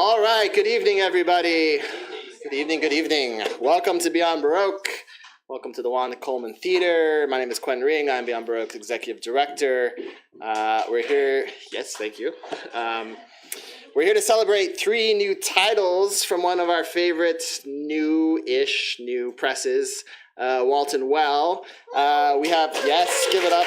All right, good evening, everybody. Good evening, good evening. Welcome to Beyond Baroque. Welcome to the Wanda Coleman Theater. My name is Quen Ring. I'm Beyond Baroque's Executive Director. We're here, yes, thank you. We're here to celebrate 3 new titles from one of our favorite new presses, Walton Well. We have, yes, give it up.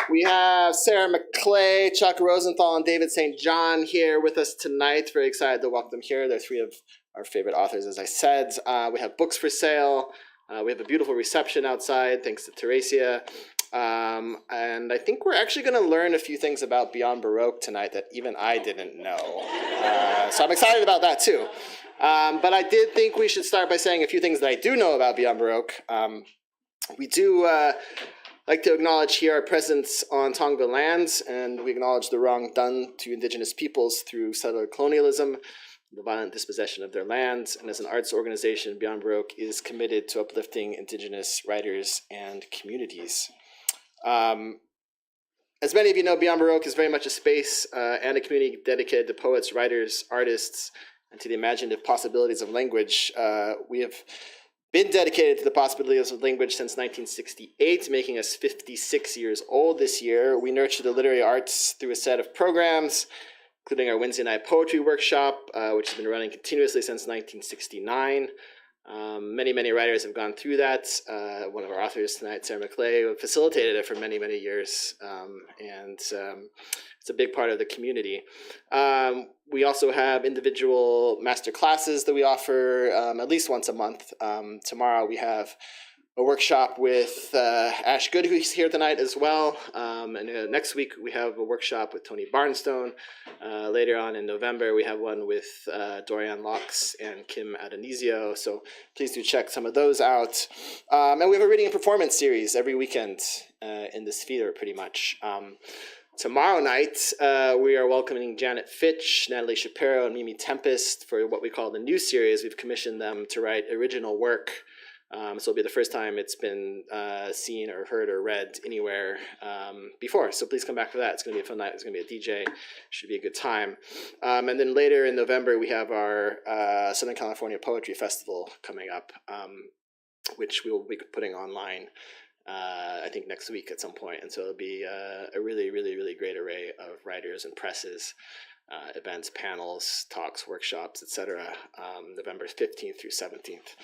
We have Sarah Maclay, Chuck Rosenthal, and David St. John here with us tonight. Very excited to welcome them here. They're 3 of our favorite authors, as I said. We have books for sale. We have a beautiful reception outside, thanks to Theresia. And I think we're actually going to learn a few things about Beyond Baroque tonight that even I didn't know. So I'm excited about that, too. But I did think we should start by saying a few things that I do know about Beyond Baroque. We do like to acknowledge here our presence on Tongva lands, and we acknowledge the wrong done to indigenous peoples through settler colonialism, the violent dispossession of their lands, and as an arts organization, Beyond Baroque is committed to uplifting indigenous writers and communities. As many of you know, Beyond Baroque is very much a space and a community dedicated to poets, writers, artists, and to the imaginative possibilities of language. We have been dedicated to the possibilities of language since 1968, making us 56 years old this year. We nurture the literary arts through a set of programs, including our Wednesday night poetry workshop, which has been running continuously since 1969. Many writers have gone through that. One of our authors tonight, Sarah Maclay, facilitated it for many years, and it's a big part of the community. We also have individual master classes that we offer at least once a month. Tomorrow we have a workshop with Ash Good, who's here tonight as well. And next week we have a workshop with Tony Barnstone. Later on in November we have one with Dorian Locks and Kim Adonisio. So please do check some of those out. And we have a reading and performance series every weekend in this theater pretty much. Tomorrow night, we are welcoming Janet Fitch, Natalie Shapiro, and Mimi Tempest for what we call the new series. We've commissioned them to write original work. So it'll be the first time it's been seen or heard or read anywhere before. So please come back for that. It's going to be a fun night. It's going to be a DJ. Should be a good time. And then later in November, we have our Southern California Poetry Festival coming up, which we will be putting online. I think next week at some point, and so it'll be a really great array of writers and presses, events, panels, talks, workshops, etc. November 15th through 17th.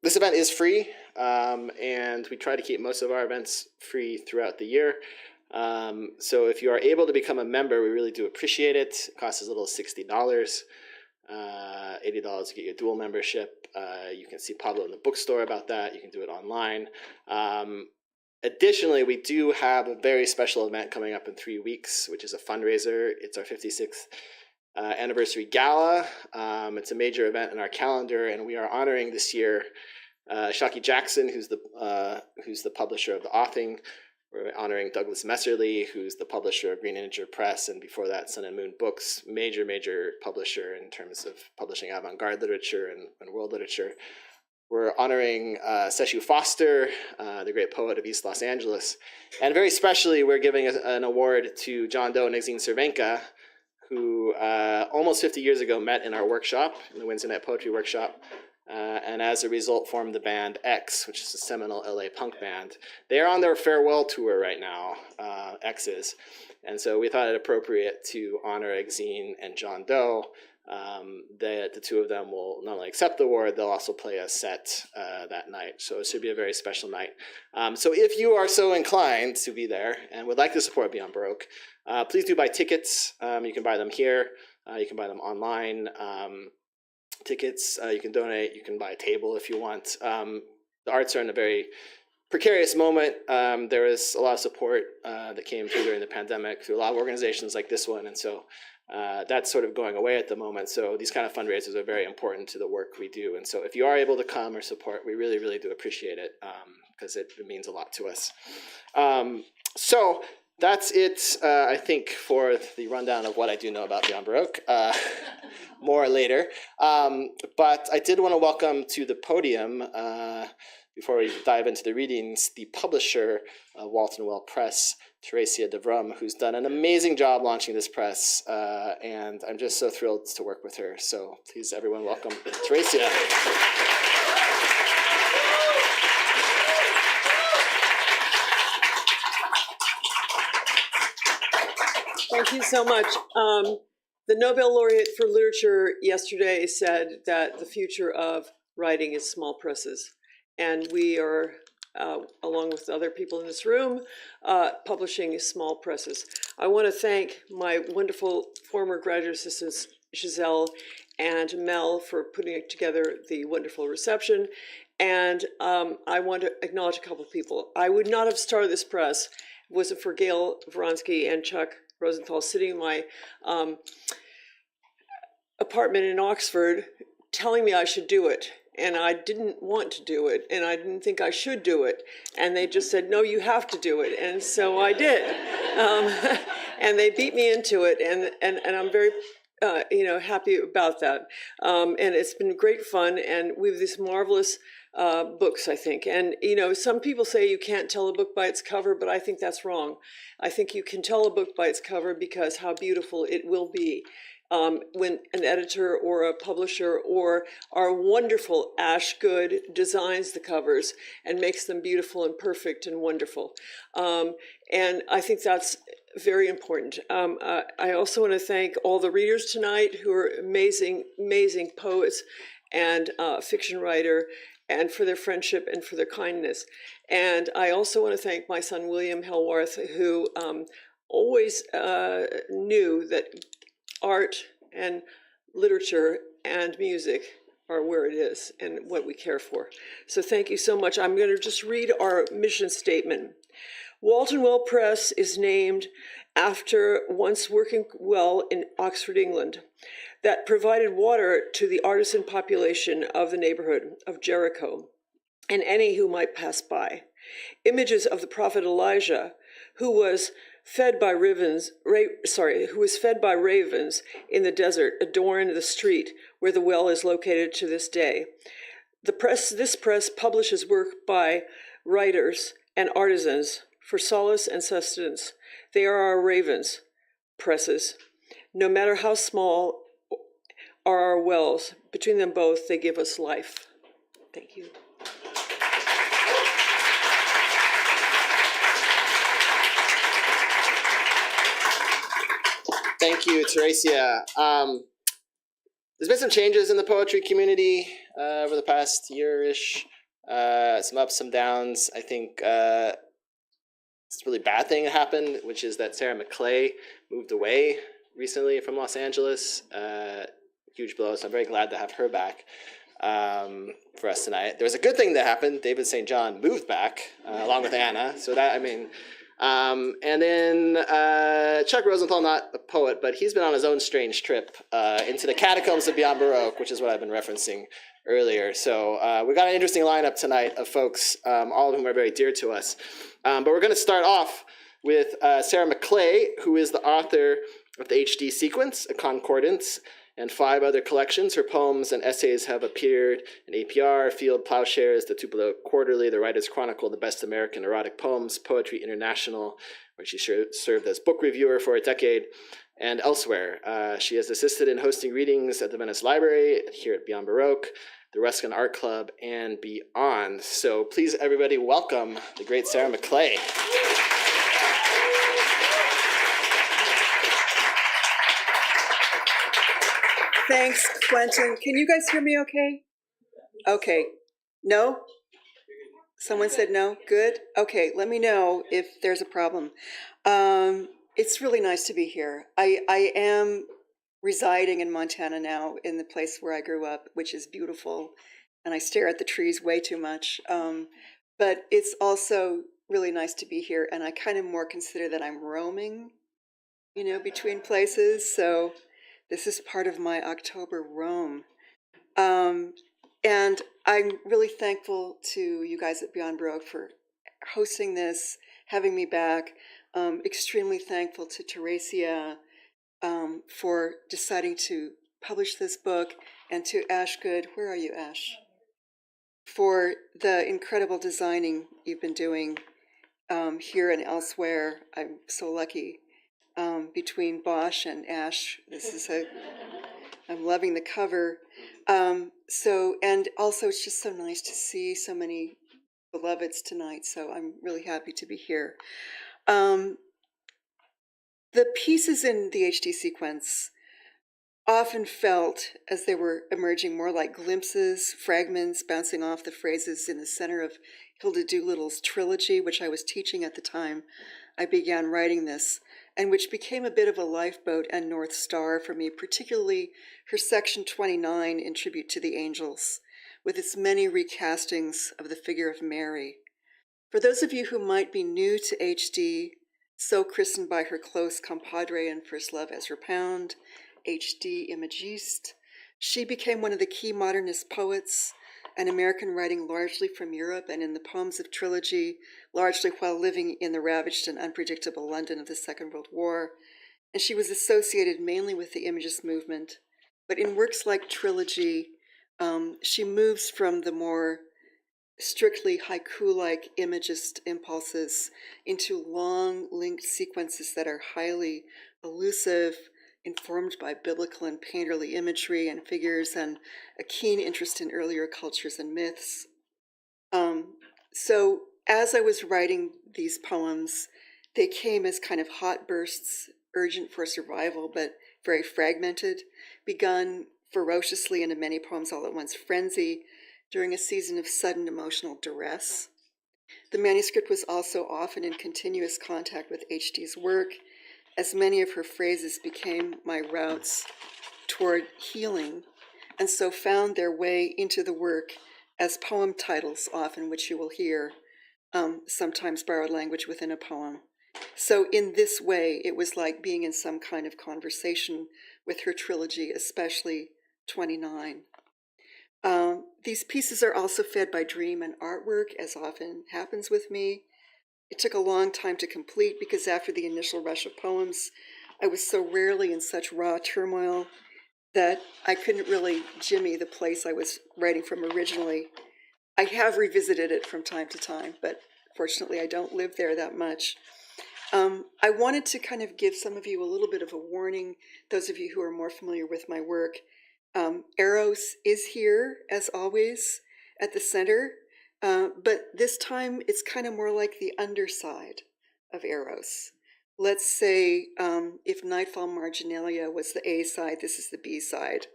This event is free. and we try to keep most of our events free throughout the year. So if you are able to become a member, we really do appreciate it. It costs as little as $60, $80 to get your dual membership. You can see Pablo in the bookstore about that. You can do it online. Additionally, we do have a very special event coming up in 3 weeks, which is a fundraiser. It's our 56th anniversary gala. It's a major event in our calendar, and we are honoring this year Shockey Jackson, who's the publisher of The Offing. We're honoring Douglas Messerly, who's the publisher of Green Integer Press, and before that, Sun and Moon Books, major publisher in terms of publishing avant-garde literature and world literature. We're honoring Seshu Foster, the great poet of East Los Angeles. And very specially, we're giving an award to John Doe and Exene Cervenka, who almost 50 years ago met in our workshop, in the Wednesday Night Poetry Workshop, and as a result formed the band X, which is a seminal LA punk band. They are on their farewell tour right now, X is. And so we thought it appropriate to honor Exene and John Doe. The two of them will not only accept the award, they'll also play a set that night. So it should be a very special night. So if you are so inclined to be there and would like to support Beyond Baroque, please do buy tickets. You can buy them here. You can buy them online. Tickets, you can donate. You can buy a table if you want. The arts are in a very precarious moment. There is a lot of support that came through during the pandemic through a lot of organizations like this one. And so that's sort of going away at the moment. So these kind of fundraisers are very important to the work we do. And so if you are able to come or support, we really, really do appreciate it because it means a lot to us. So that's it, I think, for the rundown of what I do know about Beyond Baroque. More later. But I did want to welcome to the podium, before we dive into the readings, the publisher of Walton Well Press, Theresia de Vroom, who's done an amazing job launching this press, and I'm just so thrilled to work with her. So please, everyone, welcome Theresia. Thank you so much. The Nobel laureate for literature yesterday said that the future of writing is small presses. And we are, along with other people in this room, publishing small presses. I want to thank my wonderful former graduate assistants, Giselle and Mel, for putting together the wonderful reception. And I want to acknowledge a couple of people. I would not have started this press if it wasn't for Gail Vronsky and Chuck Rosenthal sitting in my apartment in Oxford telling me I should do it. And I didn't want to do it, and I didn't think I should do it. And they just said, no, you have to do it. And so I did. And they beat me into it, and I'm very happy about that. And it's been great fun, and we have these marvelous books, I think. And, some people say you can't tell a book by its cover, but I think that's wrong. I think you can tell a book by its cover because how beautiful it will be. When an editor or a publisher or our wonderful Ash Good designs the covers and makes them beautiful and perfect and wonderful. And I think that's very important. I also want to thank all the readers tonight who are amazing, amazing poets and fiction writer, and for their friendship and for their kindness. And I also want to thank my son, William Helwarth, who always knew that art and literature and music are where it is and what we care for. So thank you so much. I'm going to just read our mission statement. Walton Well Press is named after once working well in Oxford, England, that provided water to the artisan population of the neighborhood of Jericho and any who might pass by. Images of the prophet Elijah, who was fed by ravens in the desert, adorn the street where the well is located to this day. This press publishes work by writers and artisans for solace and sustenance. They are our ravens, presses. No matter how small are our wells, between them both, they give us life. Thank you. Thank you, Theresia. There's been some changes in the poetry community over the past year-ish. some ups, some downs. I think it's a really bad thing that happened, which is that Sarah Maclay moved away recently from Los Angeles. Huge blow, so I'm very glad to have her back for us tonight. There was a good thing that happened. David St. John moved back along with Anna. So that, I mean, and then Chuck Rosenthal, not a poet, but he's been on his own strange trip into the catacombs of Beyond Baroque, which is what I've been referencing earlier. So we got an interesting lineup tonight of folks, all of whom are very dear to us. But we're going to start off with Sarah Maclay, who is the author of the HD Sequence, a concordance, and 5 other collections. Her poems and essays have appeared in APR, Field Plowshares, the Tupelo Quarterly, the Writer's Chronicle, the Best American Erotic Poems, Poetry International, where she served as book reviewer for a decade, and elsewhere. She has assisted in hosting readings at the Venice Library, here at Beyond Baroque, the Ruskin Art Club, and beyond. So please, everybody, welcome the great Sarah Maclay. Thanks, Quentin. Can you guys hear me okay? Okay. No? Someone said no? Good? Okay, let me know if there's a problem. It's really nice to be here. I am residing in Montana now, in the place where I grew up, which is beautiful, and I stare at the trees way too much. But it's also really nice to be here, and I kind of more consider that I'm roaming, between places. So this is part of my October roam. And I'm really thankful to you guys at Beyond Baroque for hosting this, having me back. Extremely thankful to Theresia for deciding to publish this book, and to Ash Good, where are you, Ash? For the incredible designing you've been doing here and elsewhere. I'm so lucky. Between Bosch and Ash, I'm loving the cover. And also it's just so nice to see so many beloveds tonight, so I'm really happy to be here. The pieces in the HD sequence often felt, as they were emerging, more like glimpses, fragments bouncing off the phrases in the center of Hilda Doolittle's trilogy, which I was teaching at the time I began writing this, and which became a bit of a lifeboat and North Star for me, particularly her section 29 in Tribute to the Angels, with its many recastings of the figure of Mary. For those of you who might be new to HD, so christened by her close compadre and first love Ezra Pound, HD Imagiste, she became one of the key modernist poets, an American writing largely from Europe and in the poems of trilogy, largely while living in the ravaged and unpredictable London of the Second World War, and she was associated mainly with the Imagist movement. But in works like trilogy, she moves from the more strictly haiku-like Imagist impulses into long linked sequences that are highly elusive, informed by biblical and painterly imagery and figures, and a keen interest in earlier cultures and myths. So as I was writing these poems, they came as kind of hot bursts, urgent for survival, but very fragmented, begun ferociously into many poems all at once, frenzy, during a season of sudden emotional duress. The manuscript was also often in continuous contact with HD's work, as many of her phrases became my routes toward healing, and so found their way into the work as poem titles, often, which you will hear, sometimes borrowed language within a poem. So in this way, it was like being in some kind of conversation with her trilogy, especially 29. These pieces are also fed by dream and artwork, as often happens with me. It took a long time to complete because after the initial rush of poems, I was so rarely in such raw turmoil that I couldn't really jimmy the place I was writing from originally. I have revisited it from time to time, but fortunately I don't live there that much. I wanted to kind of give some of you a little bit of a warning, those of you who are more familiar with my work. Eros is here, as always, at the center, but this time it's kind of more like the underside of Eros. Let's say if Nightfall Marginalia was the A side, this is the B side,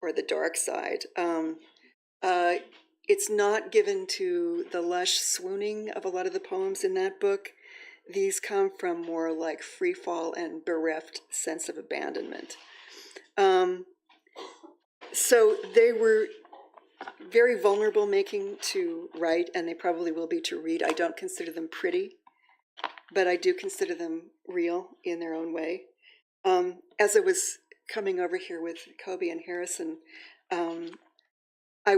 or the dark side. It's not given to the lush swooning of a lot of the poems in that book. These come from more like free fall and bereft sense of abandonment. So they were very vulnerable making to write, and they probably will be to read. I don't consider them pretty, but I do consider them real in their own way. As I was coming over here with Kobe and Harrison, I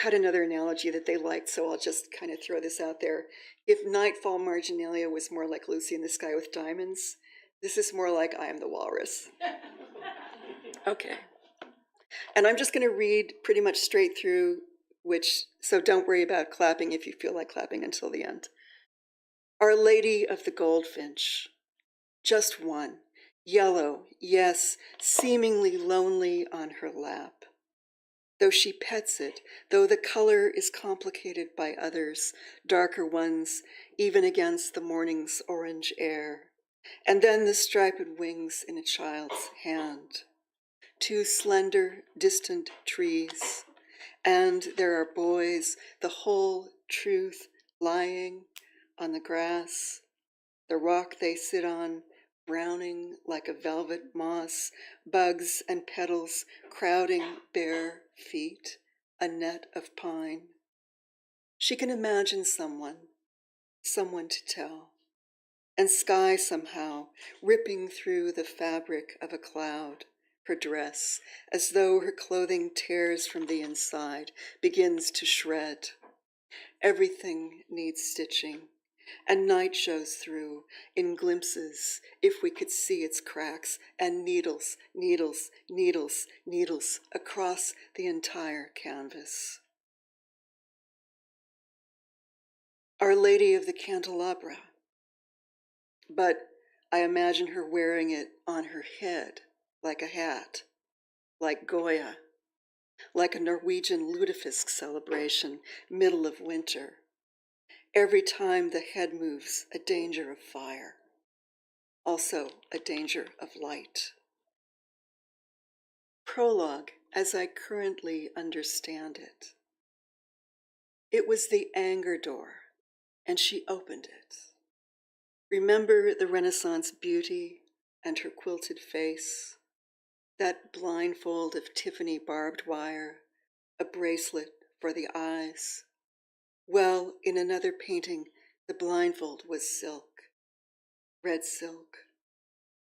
had another analogy that they liked, so I'll just kind of throw this out there. If Nightfall Marginalia was more like Lucy in the Sky with Diamonds, this is more like I Am the Walrus. Okay. And I'm just going to read pretty much straight through, so don't worry about clapping if you feel like clapping until the end. Our Lady of the Goldfinch. Just one. Yellow, yes, seemingly lonely on her lap. Though she pets it, though the color is complicated by others, darker ones, even against the morning's orange air. And then the striped wings in a child's hand. Two slender, distant trees. And there are boys, the whole truth lying on the grass, the rock they sit on, browning like a velvet moss, bugs and petals crowding bare feet, a net of pine. She can imagine someone to tell, and sky somehow ripping through the fabric of a cloud, her dress, as though her clothing tears from the inside, begins to shred. Everything needs stitching. And night shows through in glimpses, if we could see its cracks, and needles, needles, needles, needles across the entire canvas. Our Lady of the Candelabra. But I imagine her wearing it on her head like a hat, like Goya, like a Norwegian lutefisk celebration, middle of winter. Every time the head moves, a danger of fire, also a danger of light. Prologue, as I currently understand it. It was the anger door, and she opened it. Remember the Renaissance beauty and her quilted face, that blindfold of Tiffany barbed wire, a bracelet for the eyes. Well, in another painting, the blindfold was silk, red silk.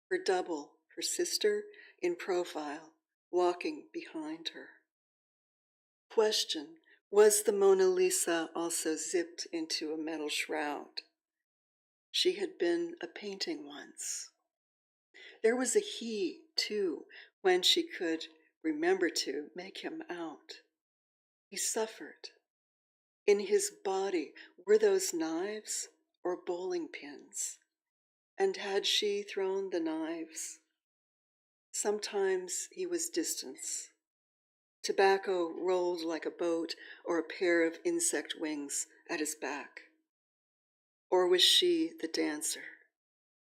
Her double, her sister, in profile, walking behind her. Question, was the Mona Lisa also zipped into a metal shroud? She had been a painting once. There was a he, too, when she could remember to make him out. He suffered. In his body were those knives or bowling pins? And had she thrown the knives? Sometimes he was distance. Tobacco rolled like a boat or a pair of insect wings at his back. Or was she the dancer?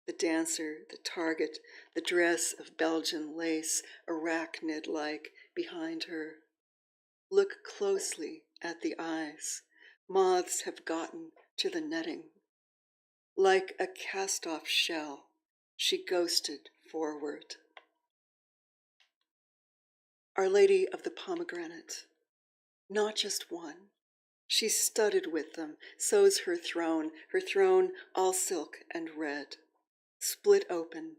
The dancer, the target, the dress of Belgian lace, arachnid-like, behind her. Look closely at the eyes. Moths have gotten to the netting. Like a cast-off shell, she ghosted forward. Our Lady of the Pomegranate. Not just one. She's studded with them, so's her throne all silk and red. Split open.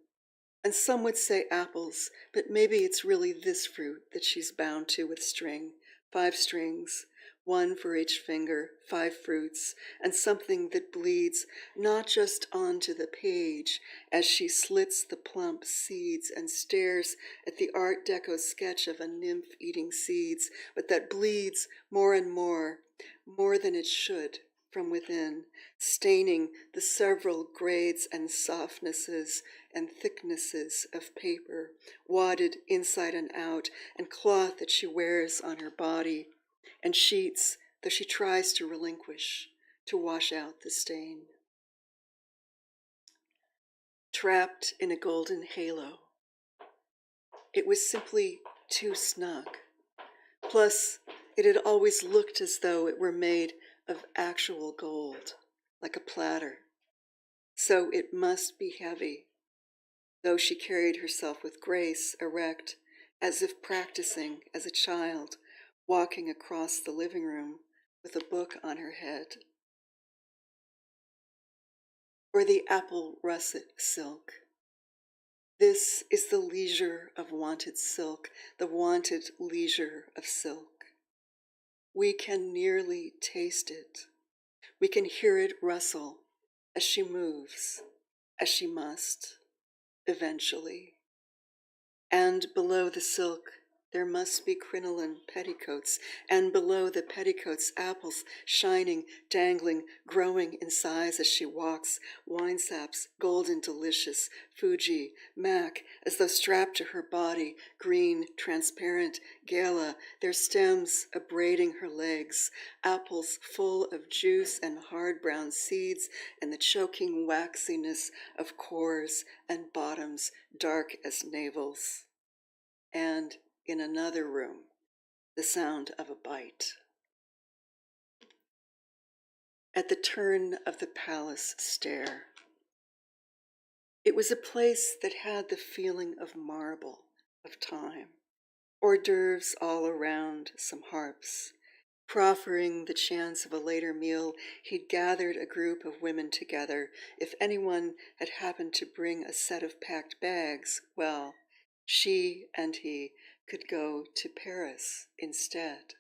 And some would say apples, but maybe it's really this fruit that she's bound to with string. 5 strings, 1 for each finger, 5 fruits, and something that bleeds not just onto the page as she slits the plump seeds and stares at the Art Deco sketch of a nymph eating seeds, but that bleeds more and more than it should, from within, staining the several grades and softnesses and thicknesses of paper, wadded inside and out, and cloth that she wears on her body, and sheets, though she tries to relinquish, to wash out the stain. Trapped in a golden halo. It was simply too snug. Plus, It had always looked as though it were made of actual gold, like a platter. So it must be heavy, though she carried herself with grace, erect, as if practicing as a child, walking across the living room with a book on her head. Or the apple russet silk. This is the leisure of wanted silk, the wanted leisure of silk. We can nearly taste it. We can hear it rustle as she moves, as she must, eventually. And below the silk, there must be crinoline petticoats, and below the petticoats, apples, shining, dangling, growing in size as she walks, wine saps, golden delicious, Fuji, Mac, as though strapped to her body, green, transparent, gala, their stems abrading her legs, apples full of juice and hard brown seeds, and the choking waxiness of cores and bottoms dark as navels. And in another room, the sound of a bite. At the turn of the palace stair. It was a place that had the feeling of marble, of time, hors d'oeuvres all around, some harps. Proffering the chance of a later meal, he'd gathered a group of women together. If anyone had happened to bring a set of packed bags, well, she and he could go to Paris instead.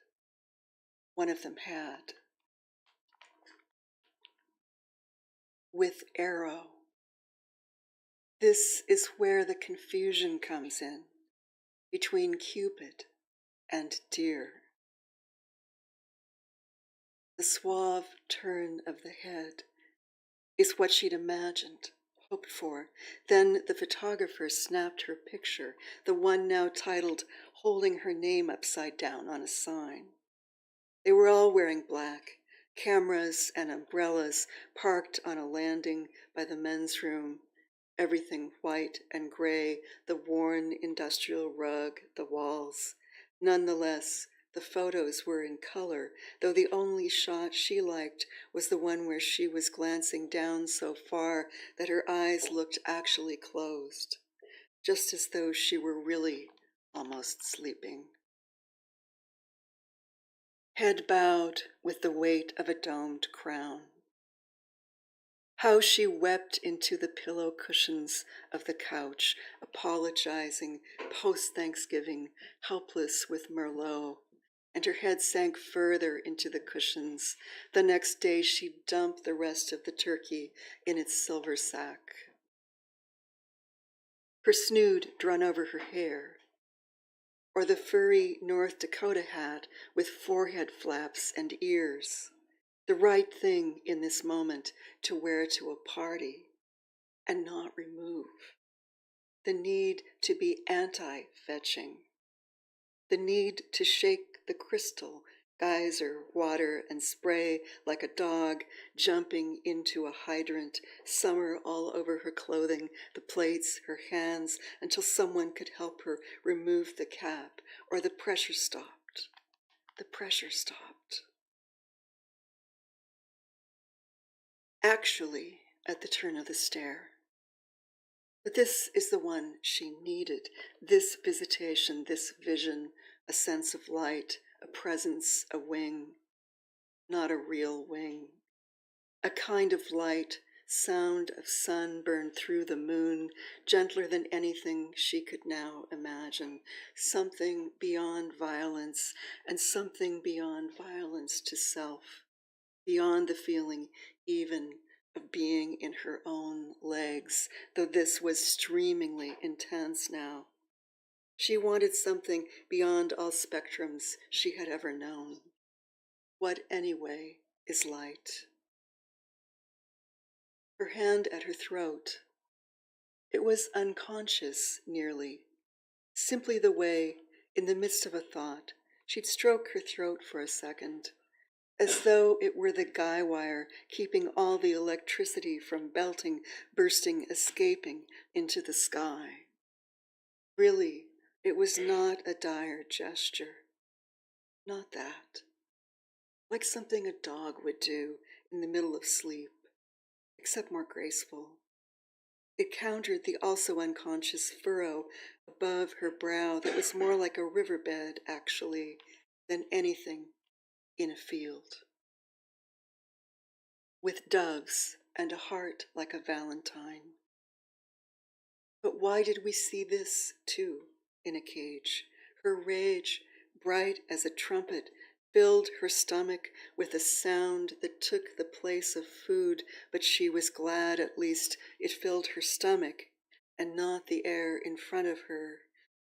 One of them had. With arrow. This is where the confusion comes in, between Cupid and deer. The suave turn of the head is what she'd imagined, hoped for. Then the photographer snapped her picture, the one now titled, holding her name upside down on a sign. They were all wearing black, cameras and umbrellas parked on a landing by the men's room, everything white and gray, the worn industrial rug, the walls. Nonetheless, the photos were in color, though the only shot she liked was the one where she was glancing down so far that her eyes looked actually closed, just as though she were really almost sleeping. Head bowed with the weight of a domed crown. How she wept into the pillow cushions of the couch, apologizing, post-Thanksgiving, helpless with Merlot, and her head sank further into the cushions. The next day she dumped the rest of the turkey in its silver sack. Her snood drawn over her hair, or the furry North Dakota hat with forehead flaps and ears. The right thing in this moment to wear to a party and not remove. The need to be anti-fetching. The need to shake the crystal, geyser, water, and spray like a dog jumping into a hydrant, summer all over her clothing, the plates, her hands, until someone could help her remove the cap, or the pressure stopped. The pressure stopped. Actually, at the turn of the stair. But this is the one she needed, this visitation, this vision, a sense of light, a presence, a wing, not a real wing. A kind of light, sound of sun burned through the moon, gentler than anything she could now imagine, something beyond violence, and something beyond violence to self, beyond the feeling even of being in her own legs, though this was streamingly intense now. She wanted something beyond all spectrums she had ever known. What, anyway, is light? Her hand at her throat. It was unconscious, nearly, simply the way, in the midst of a thought, she'd stroke her throat for a second, as though it were the guy wire keeping all the electricity from belting, bursting, escaping into the sky. Really, it was not a dire gesture. not that. Like something a dog would do in the middle of sleep, except more graceful. It countered the also unconscious furrow above her brow that was more like a riverbed, actually, than anything in a field. With doves and a heart like a valentine. But why did we see this, too, in a cage? Her rage, bright as a trumpet, filled her stomach with a sound that took the place of food, but she was glad at least it filled her stomach and not the air in front of her,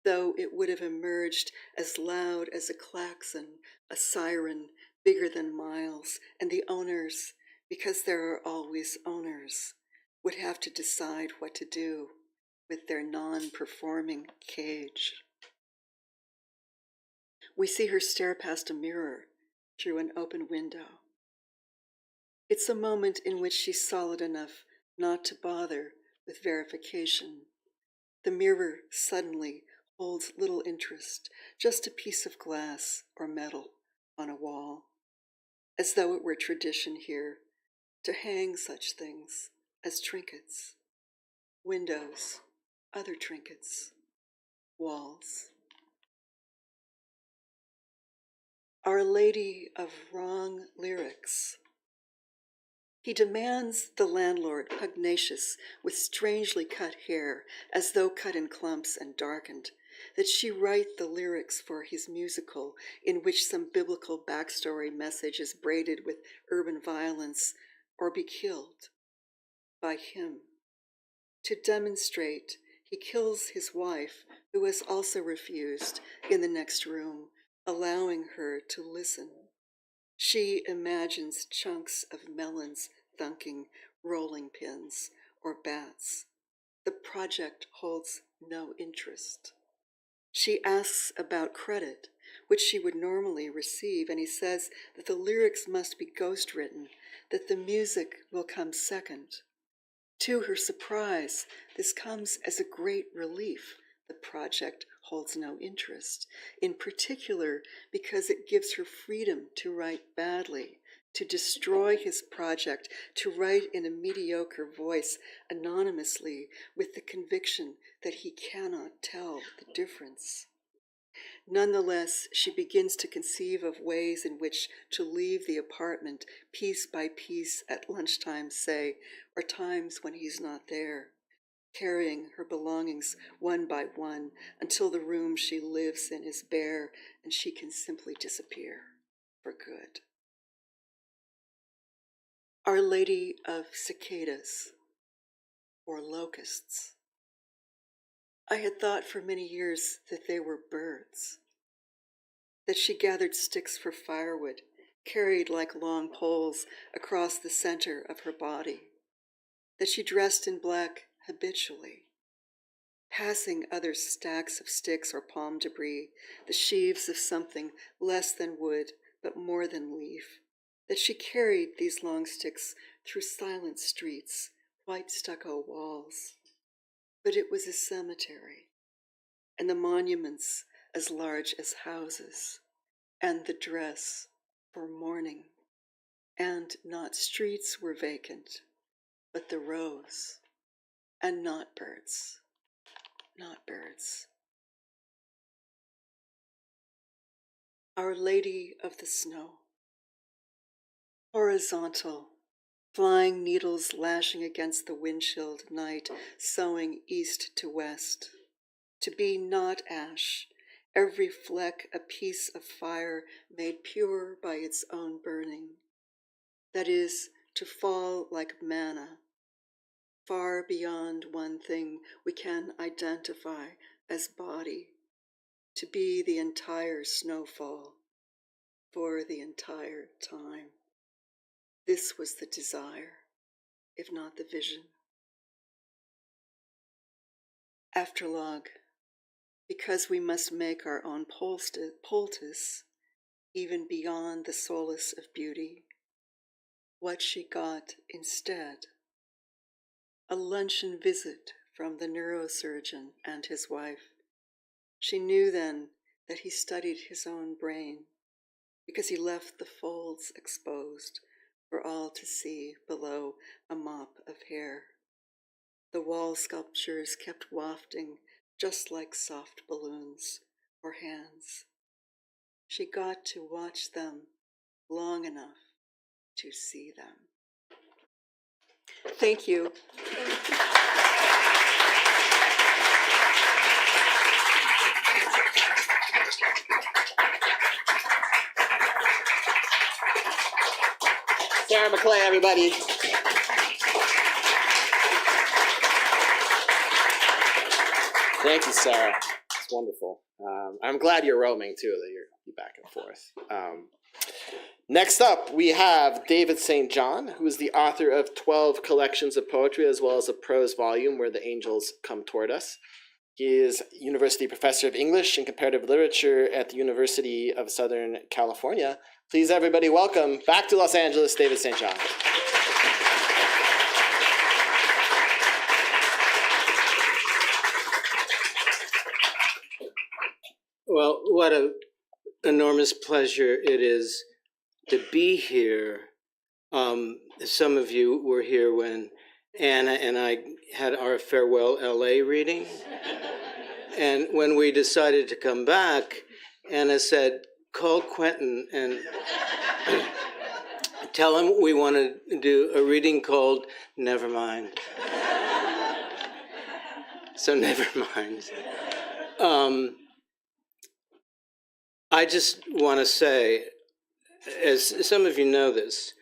though it would have emerged as loud as a klaxon, a siren bigger than miles, and the owners, because there are always owners, would have to decide what to do with their non-performing cage. We see her stare past a mirror through an open window. It's a moment in which she's solid enough not to bother with verification. The mirror suddenly holds little interest, just a piece of glass or metal on a wall, as though it were tradition here to hang such things as trinkets, windows, other trinkets, walls. Our Lady of Wrong Lyrics. He demands the landlord, pugnacious, with strangely cut hair, as though cut in clumps and darkened, that she write the lyrics for his musical, in which some biblical backstory message is braided with urban violence, or be killed by him. To demonstrate, he kills his wife, who has also refused, in the next room, allowing her to listen. She imagines chunks of melons thunking, rolling pins, or bats. The project holds no interest. She asks about credit, which she would normally receive, and he says that the lyrics must be ghost-written, that the music will come second. To her surprise, this comes as a great relief. The project holds no interest, in particular because it gives her freedom to write badly, to destroy his project, to write in a mediocre voice anonymously with the conviction that he cannot tell the difference. Nonetheless, she begins to conceive of ways in which to leave the apartment piece by piece at lunchtime, say, or times when he's not there, carrying her belongings one by one until the room she lives in is bare and she can simply disappear for good. Our Lady of Cicadas, or locusts. I had thought for many years that they were birds, that she gathered sticks for firewood, carried like long poles across the center of her body, that she dressed in black habitually, passing other stacks of sticks or palm debris, the sheaves of something less than wood but more than leaf, that she carried these long sticks through silent streets, white stucco walls. But it was a cemetery, and the monuments as large as houses, and the dress for mourning, and not streets were vacant, but the rows, and not birds, not birds. Our Lady of the Snow. Horizontal, flying needles lashing against the wind-chilled night, sowing east to west. To be not ash, every fleck a piece of fire made pure by its own burning. That is, to fall like manna, far beyond one thing we can identify as body, to be the entire snowfall for the entire time. This was the desire, if not the vision. Afterlog, because we must make our own poultice, even beyond the solace of beauty. What she got instead. A luncheon visit from the neurosurgeon and his wife. She knew then that he studied his own brain. because he left the folds exposed for all to see below a mop of hair. The wall sculptures kept wafting just like soft balloons or hands. She got to watch them long enough to see them. Thank you. Sarah Maclay, everybody. Thank you, Sarah. It's wonderful. I'm glad you're roaming too, that you're back and forth. Next up, we have David St. John, who is the author of 12 collections of poetry, as well as a prose volume, Where the Angels Come Toward Us. He is University Professor of English and Comparative Literature at the University of Southern California. Please, everybody, welcome back to Los Angeles, David St. John. Well, what an enormous pleasure it is to be here. Some of you were here when Anna and I had our farewell LA reading. And when we decided to come back, Anna said, call Quentin and tell him we want to do a reading called Never Mind. So never mind. I just want to say, as some of you know this,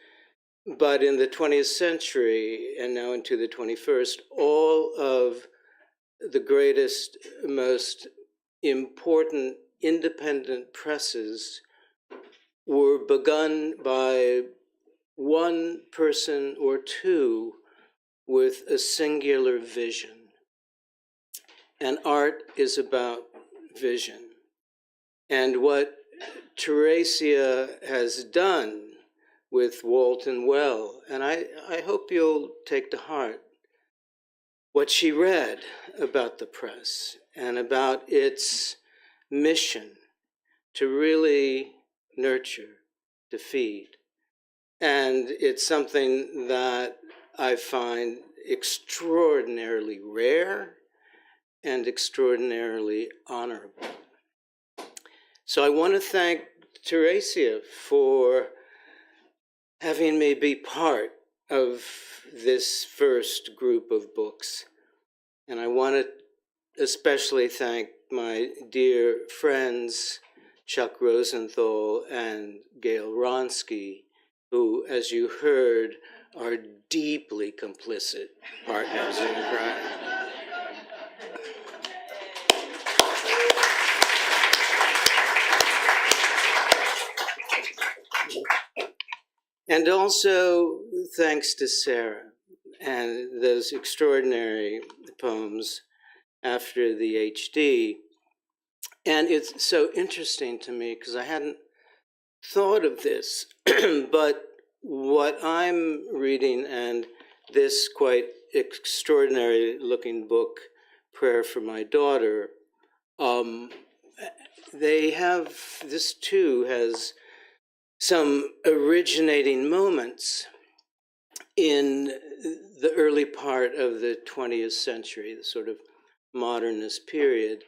but in the 20th century and now into the 21st, all of the greatest, most important independent presses were begun by one person or two with a singular vision. And art is about vision. And what Theresia has done with Walton Well, and I hope you'll take to heart what she read about the press and about its mission to really nurture, to feed. And it's something that I find extraordinarily rare and extraordinarily honorable. So I want to thank Theresia for having me be part of this first group of books. And I want to especially thank my dear friends, Chuck Rosenthal and Gail Ronsky, who, as you heard, are deeply complicit partners in crime. And also thanks to Sarah and those extraordinary poems after the HD. And it's so interesting to me because I hadn't thought of this, but what I'm reading and this quite extraordinary looking book, Prayer for My Daughter, this too has some originating moments in the early part of the 20th century, the sort of modernist period.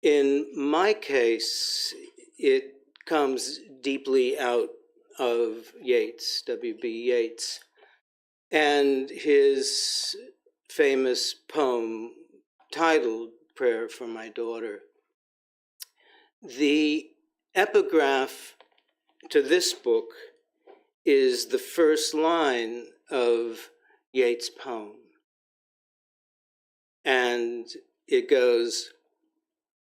In my case, it comes deeply out of Yeats, W.B. Yeats, and his famous poem titled Prayer for My Daughter. The epigraph to this book is the first line of Yeats' poem. And it goes,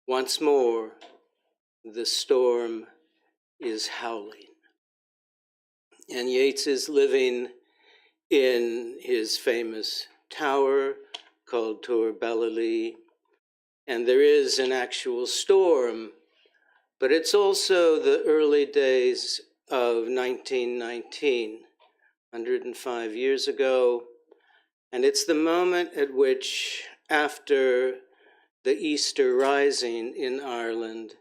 once more, the storm is howling. And Yeats is living in his famous tower called Tor Bellili. And there is an actual storm, but it's also the early days of 1919, 105 years ago. And it's the moment at which, after the Easter Rising in Ireland,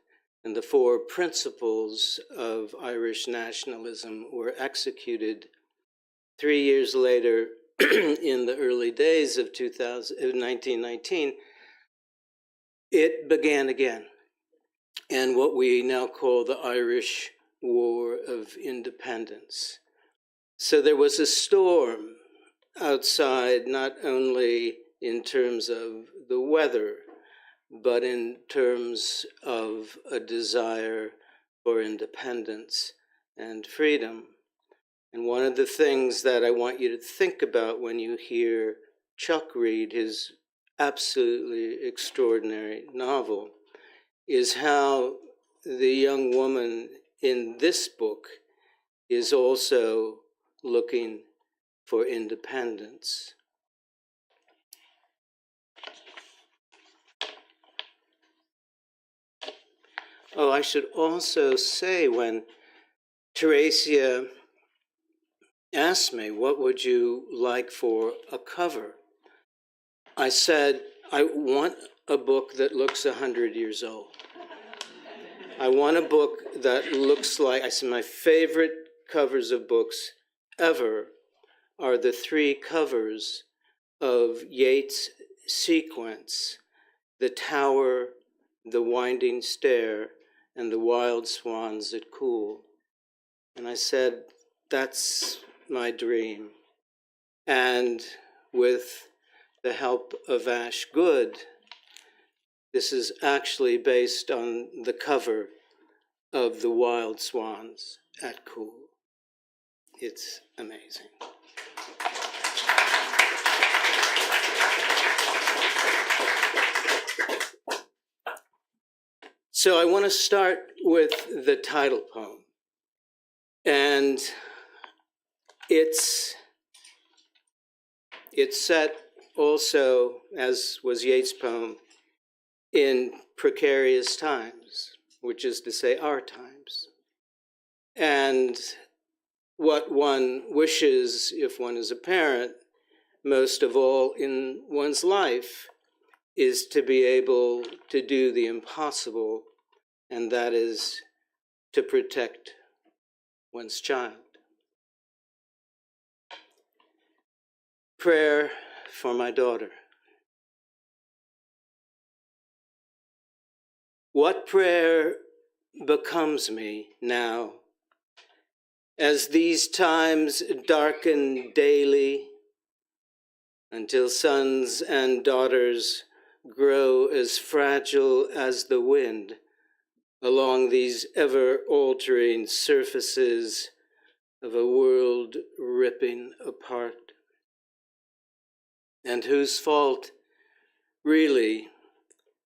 and the 4 principles of Irish nationalism were executed 3 years later in the early days of 1919, it began again. And what we now call the Irish War of Independence. So there was a storm outside, not only in terms of the weather, but in terms of a desire for independence and freedom. And one of the things that I want you to think about when you hear Chuck read his absolutely extraordinary novel is how the young woman in this book is also looking for independence. Oh, I should also say, when Theresia asked me, what would you like for a cover? I said, I want a book that looks 100 years old. I want a book that looks like, I said, my favorite covers of books ever are the 3 covers of Yeats' sequence, The Tower, The Winding Stair, and The Wild Swans at Cool. And I said, that's my dream. And with the help of Ash Good, this is actually based on the cover of The Wild Swans at Cool. It's amazing. So I want to start with the title poem. And it's set also, as was Yeats' poem, in precarious times, which is to say our times. And what one wishes, if one is a parent, most of all in one's life, is to be able to do the impossible, and that is to protect one's child. Prayer for my daughter. What prayer becomes me now, as these times darken daily, until sons and daughters grow as fragile as the wind along these ever-altering surfaces of a world ripping apart, and whose fault, really,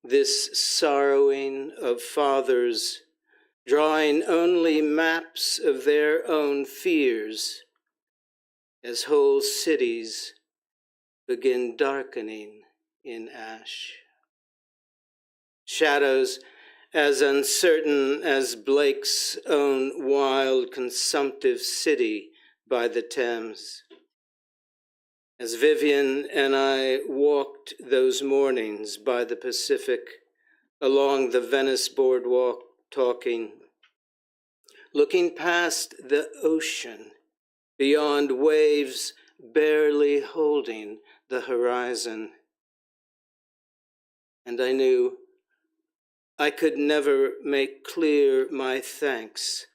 this sorrowing of fathers drawing only maps of their own fears as whole cities begin darkening in ash. Shadows as uncertain as Blake's own wild, consumptive city by the Thames. As Vivian and I walked those mornings by the Pacific, along the Venice boardwalk, talking, looking past the ocean, beyond waves barely holding the horizon. And I knew I could never make clear my thanks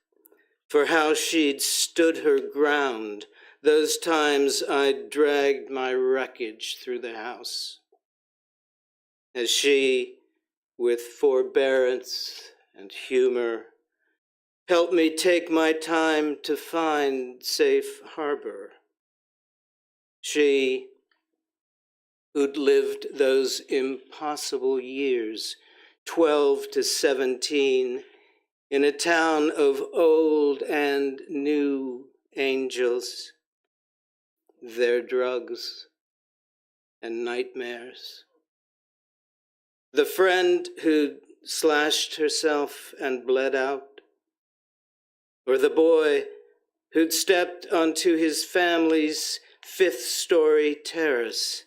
for how she'd stood her ground those times I'd dragged my wreckage through the house, as she, with forbearance and humor, helped me take my time to find safe harbor. She, who'd lived those impossible years, 12 to 17, in a town of old and new angels, their drugs and nightmares. The friend who'd slashed herself and bled out, or the boy who'd stepped onto his family's 5th-story terrace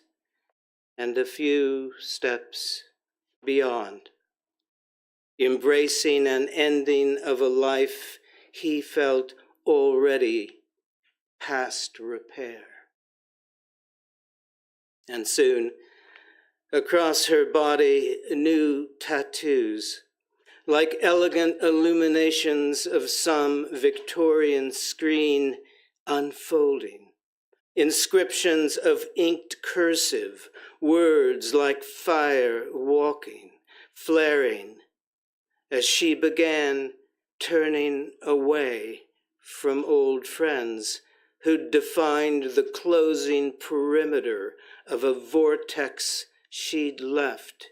and a few steps beyond. embracing an ending of a life he felt already past repair. And soon, across her body, new tattoos, like elegant illuminations of some Victorian screen unfolding, inscriptions of inked cursive, words like fire walking, flaring, as she began turning away from old friends who'd defined the closing perimeter of a vortex she'd left,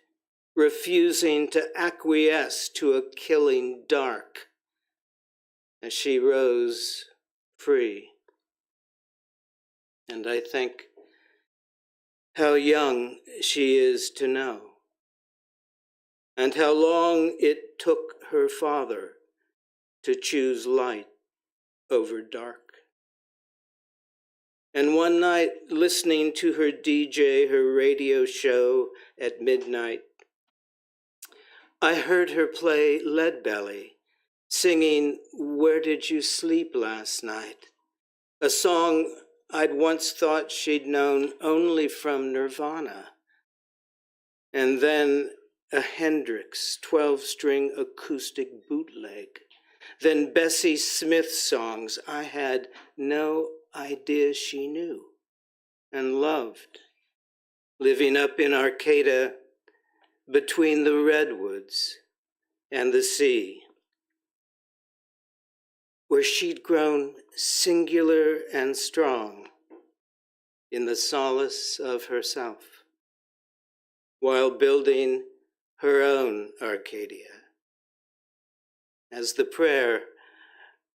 refusing to acquiesce to a killing dark, as she rose free. And I think how young she is to know, and how long it took her father to choose light over dark. And one night, listening to her DJ, her radio show at midnight, I heard her play Leadbelly, singing "Where Did You Sleep Last Night?" a song I'd once thought she'd known only from Nirvana. And then a Hendrix 12-string acoustic bootleg. Then Bessie Smith songs I had no idea she knew and loved, living up in Arcata between the redwoods and the sea, where she'd grown singular and strong in the solace of herself, while building her own Arcadia, as the prayer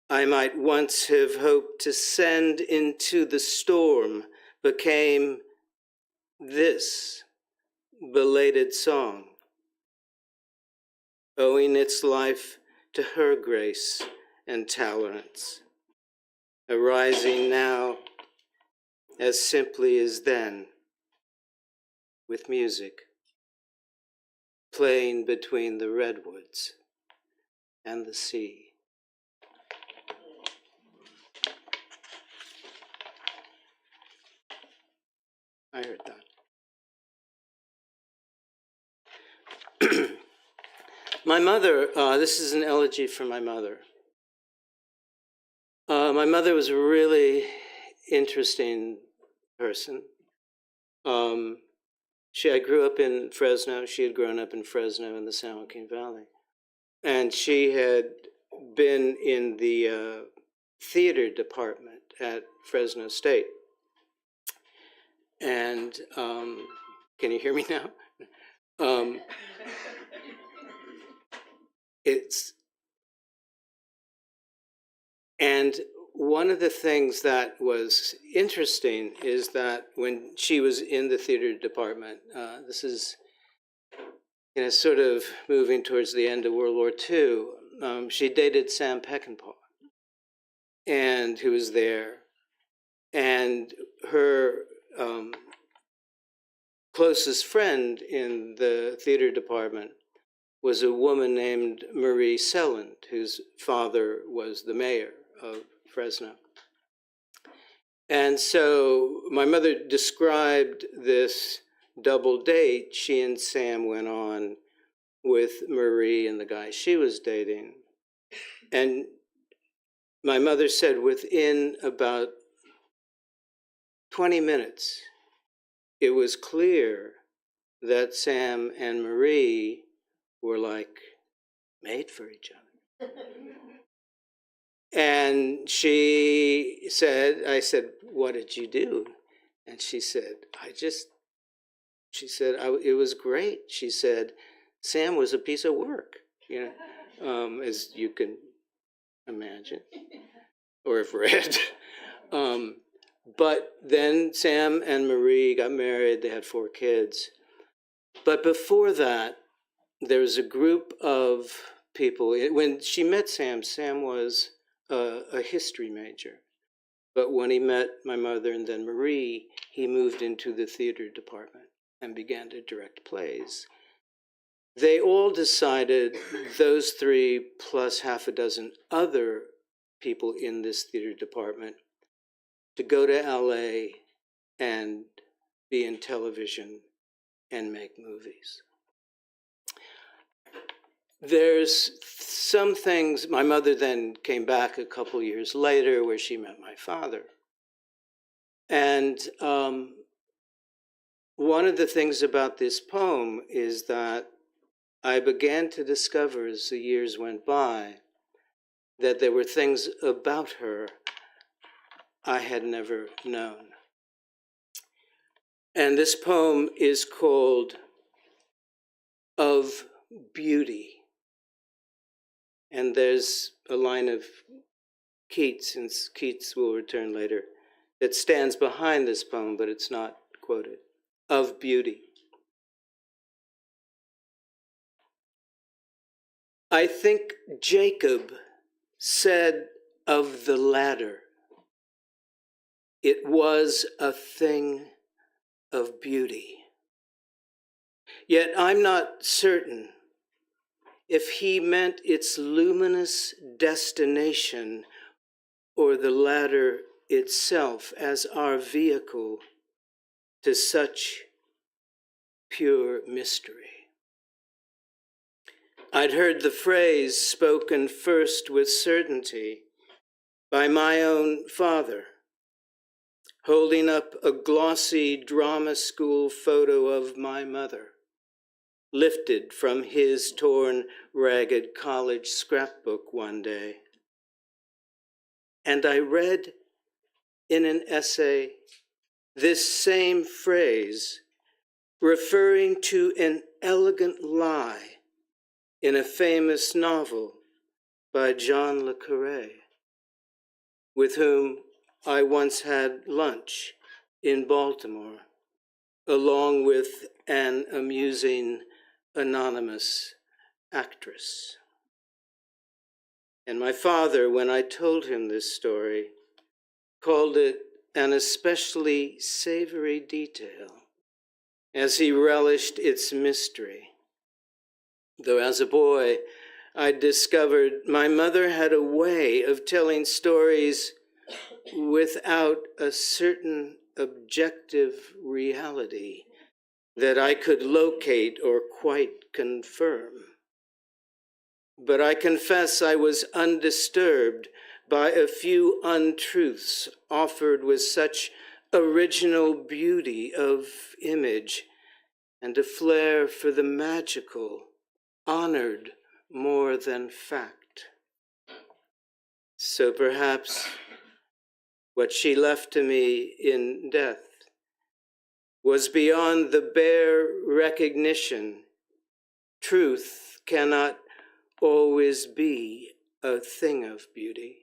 I might once have hoped to send into the storm became this belated song, owing its life to her grace and tolerance, arising now as simply as then, with music, playing between the redwoods and the sea. I heard that. My mother, this is an elegy for my mother. My mother was a really interesting person. I grew up in Fresno. She had grown up in Fresno in the San Joaquin Valley. And she had been in the theater department at Fresno State. And can you hear me now? And one of the things that was interesting is that when she was in the theater department, this is sort of moving towards the end of World War II, she dated Sam Peckinpah, and who was there. And her closest friend in the theater department was a woman named Marie Selland, whose father was the mayor of Fresno. And so my mother described this double date she and Sam went on with Marie and the guy she was dating. And my mother said within about 20 minutes, it was clear that Sam and Marie were like made for each other. And she said, I said, "What did you do?" And she said, it was great. She said, Sam was a piece of work, as you can imagine or have read. But then Sam and Marie got married. They had 4 kids. But before that, there was a group of people. When she met Sam, Sam was a history major. But when he met my mother and then Marie, he moved into the theater department and began to direct plays. they all decided, those three plus half a dozen other people in this theater department, to go to LA and be in television and make movies. There's some things, my mother then came back a couple years later where she met my father. And one of the things about this poem is that I began to discover as the years went by that there were things about her I had never known. And this poem is called Of Beauty. And there's a line of Keats, and Keats will return later, that stands behind this poem, but it's not quoted. Of beauty. I think Jacob said of the ladder, it was a thing of beauty. Yet I'm not certain if he meant its luminous destination or the ladder itself as our vehicle to such pure mystery. I'd heard the phrase spoken first with certainty by my own father, holding up a glossy drama school photo of my mother, lifted from his torn, ragged college scrapbook one day. And I read in an essay this same phrase referring to an elegant lie in a famous novel by John le Carré, with whom I once had lunch in Baltimore, along with an amusing anonymous actress. And my father, when I told him this story, called it an especially savory detail, as he relished its mystery. Though as a boy, I discovered my mother had a way of telling stories without a certain objective reality that I could locate or quite confirm. But I confess I was undisturbed by a few untruths offered with such original beauty of image and a flair for the magical, honored more than fact. So perhaps what she left to me in death was beyond the bare recognition truth cannot always be a thing of beauty.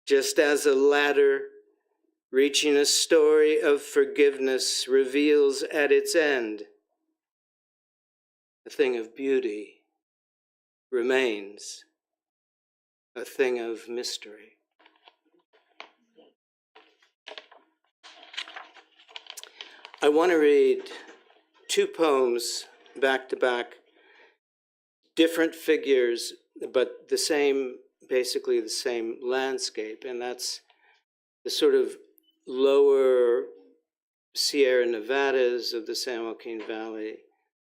Just as a ladder reaching a story of forgiveness reveals at its end, a thing of beauty remains a thing of mystery. I want to read two poems back to back, different figures, but the same, basically the same landscape, and that's the sort of lower Sierra Nevadas of the San Joaquin Valley,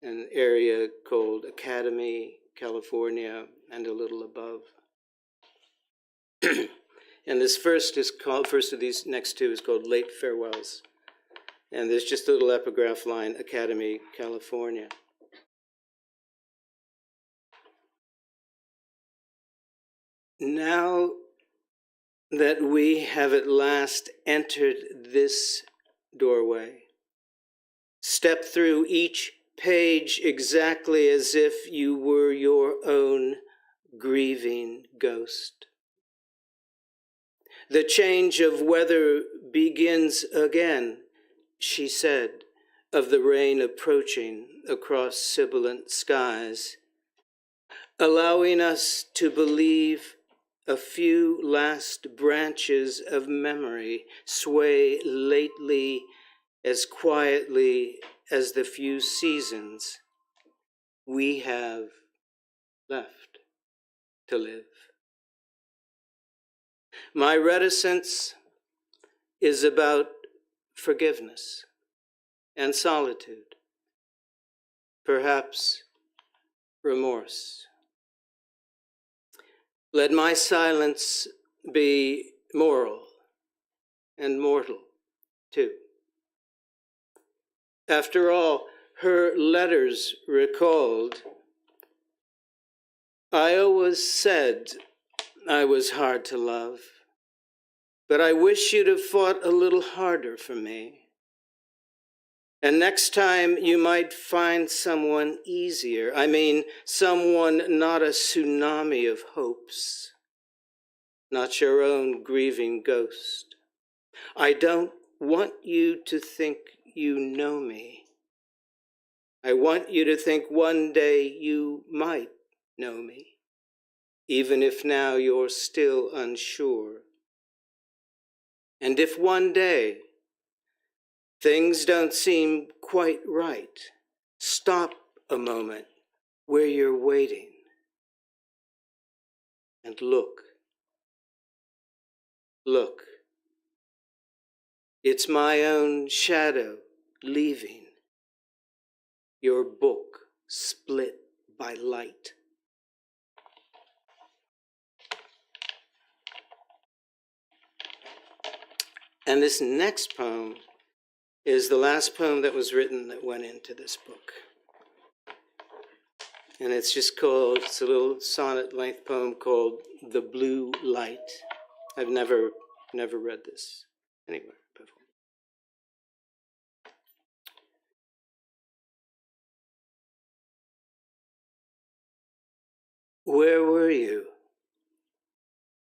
an area called Academy, California, and a little above. And this first of these next two is called Late Farewells. And there's just a little epigraph line, Academy, California. Now that we have at last entered this doorway, step through each page exactly as if you were your own grieving ghost. The change of weather begins again, she said, of the rain approaching across sibilant skies, allowing us to believe a few last branches of memory sway lately as quietly as the few seasons we have left to live. My reticence is about forgiveness and solitude, perhaps remorse. Let my silence be moral and mortal, too. After all, her letters recalled, I always said I was hard to love, but I wish you'd have fought a little harder for me. And next time you might find someone easier. I mean, someone not a tsunami of hopes, not your own grieving ghost. I don't want you to think you know me. I want you to think one day you might know me, even if now you're still unsure. And if one day things don't seem quite right, stop a moment where you're waiting and look. Look. It's my own shadow leaving, your book split by light. And this next poem is the last poem that was written that went into this book. And it's just called, it's a little sonnet-length poem called The Blue Light. I've never read this anywhere before. Where were you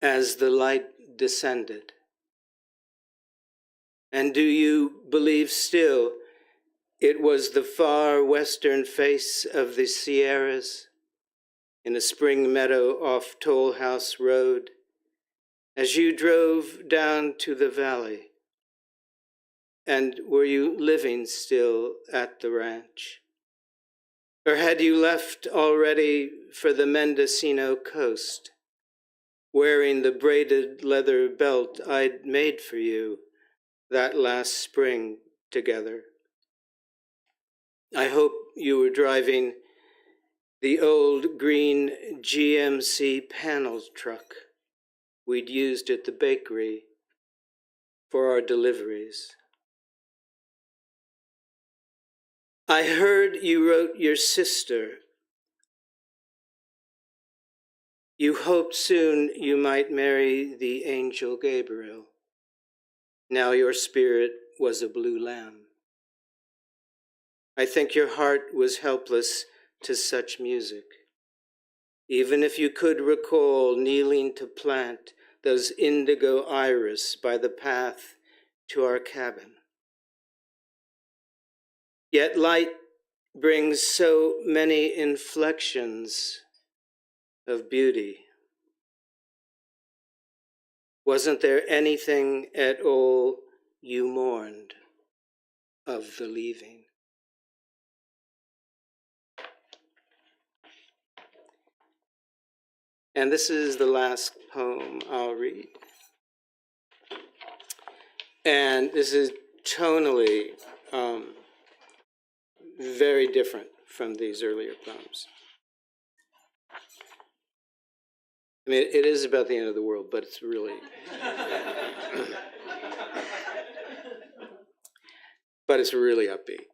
as the light descended? And do you believe still it was the far western face of the Sierras in a spring meadow off Toll House Road as you drove down to the valley? And were you living still at the ranch? Or had you left already for the Mendocino coast, wearing the braided leather belt I'd made for you that last spring together? I hope you were driving the old green GMC panel truck we'd used at the bakery for our deliveries. I heard you wrote your sister. You hoped soon you might marry the angel Gabriel. Now your spirit was a blue lamb. I think your heart was helpless to such music, even if you could recall kneeling to plant those indigo iris by the path to our cabin. Yet light brings so many inflections of beauty. Wasn't there anything at all you mourned of the leaving? And this is the last poem I'll read. And this is tonally very different from these earlier poems. I mean, it is about the end of the world, but it's really... but it's really upbeat.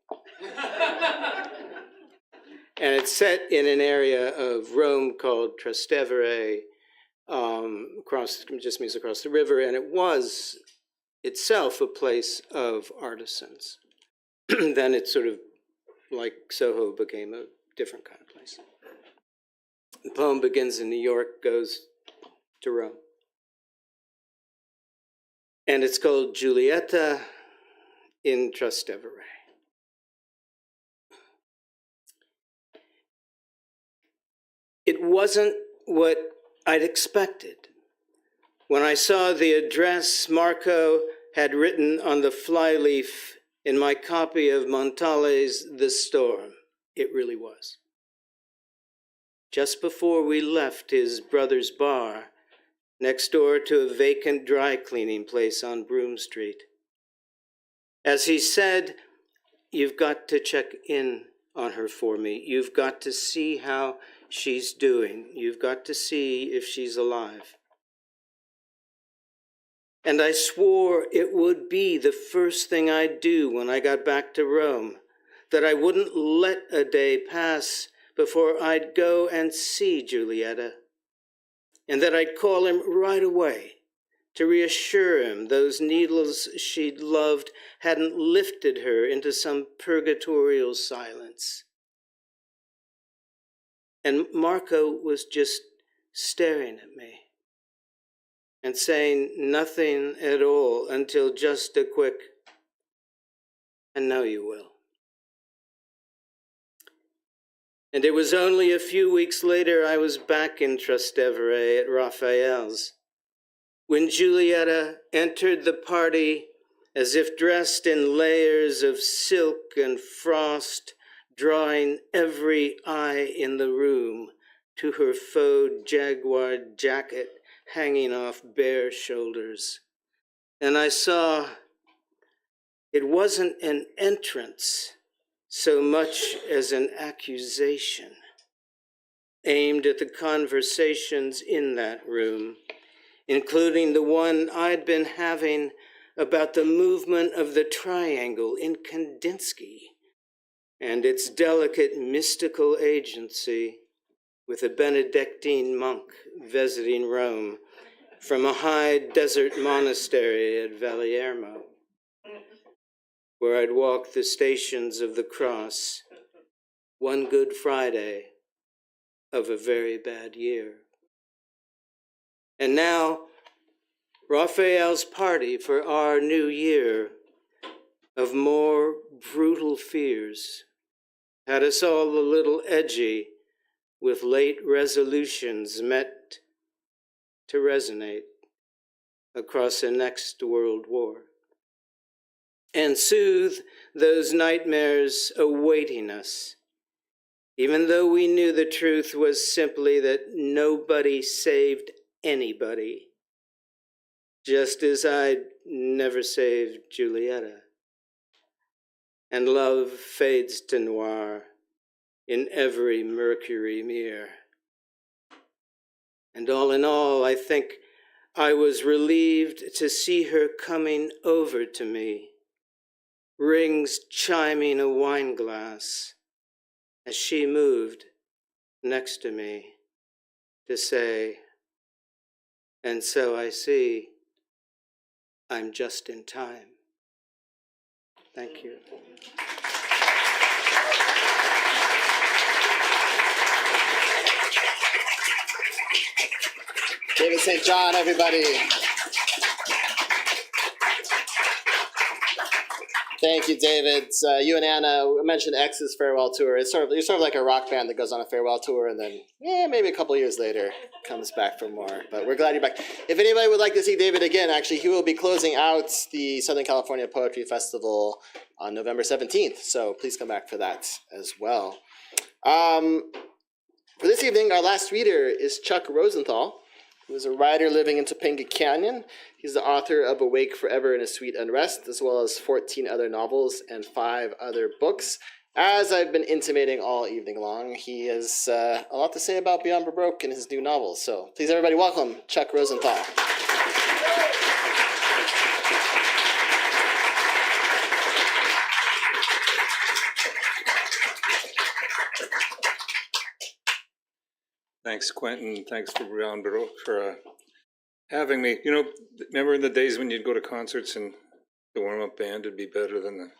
And it's set in an area of Rome called Trastevere, just means across the river, and it was itself a place of artisans. Then it sort of, like Soho, became a different kind of place. The poem begins in New York, goes to Rome. And it's called Giulietta in Trastevere. It wasn't what I'd expected. When I saw the address Marco had written on the flyleaf in my copy of Montale's The Storm, it really was. just before we left his brother's bar, next door to a vacant dry cleaning place on Broome Street. As he said, "You've got to check in on her for me. You've got to see how she's doing. You've got to see if she's alive." And I swore it would be the first thing I'd do when I got back to Rome, that I wouldn't let a day pass before I'd go and see Giulietta, and that I'd call him right away to reassure him those needles she'd loved hadn't lifted her into some purgatorial silence. And Marco was just staring at me and saying nothing at all until just a quick, "I know you will." And it was only a few weeks later I was back in Trastevere at Raphael's, when Giulietta entered the party as if dressed in layers of silk and frost, drawing every eye in the room to her faux jaguar jacket hanging off bare shoulders. And I saw it wasn't an entrance so much as an accusation aimed at the conversations in that room, including the one I'd been having about the movement of the triangle in Kandinsky and its delicate mystical agency with a Benedictine monk visiting Rome from a high desert monastery at Valiermo, where I'd walk the stations of the cross one Good Friday of a very bad year. And now, Raphael's party for our new year of more brutal fears had us all a little edgy with late resolutions met to resonate across the next world war and soothe those nightmares awaiting us, even though we knew the truth was simply that nobody saved anybody, just as I'd never saved Giulietta. And love fades to noir in every Mercury mirror. And all in all, I think I was relieved to see her coming over to me, rings chiming a wine glass, as she moved next to me to say, "And so I see I'm just in time." Thank you. David St. John, everybody. Thank you, David. You and Anna mentioned X's farewell tour. You're sort of like a rock band that goes on a farewell tour and then, maybe a couple years later comes back for more. But we're glad you're back. If anybody would like to see David again, actually, he will be closing out the Southern California Poetry Festival on November 17th. So please come back for that as well. For this evening, our last reader is Chuck Rosenthal, who is a writer living in Topanga Canyon. He's the author of Awake Forever in a Sweet Unrest, as well as 14 other novels and 5 other books. As I've been intimating all evening long, he has a lot to say about Beyond Baroque and his new novels. So please, everybody, welcome Chuck Rosenthal. Thanks, Quentin. Thanks for Beyond Baroque for having me. You know, remember in the days when you'd go to concerts and the warm-up band would be better than the...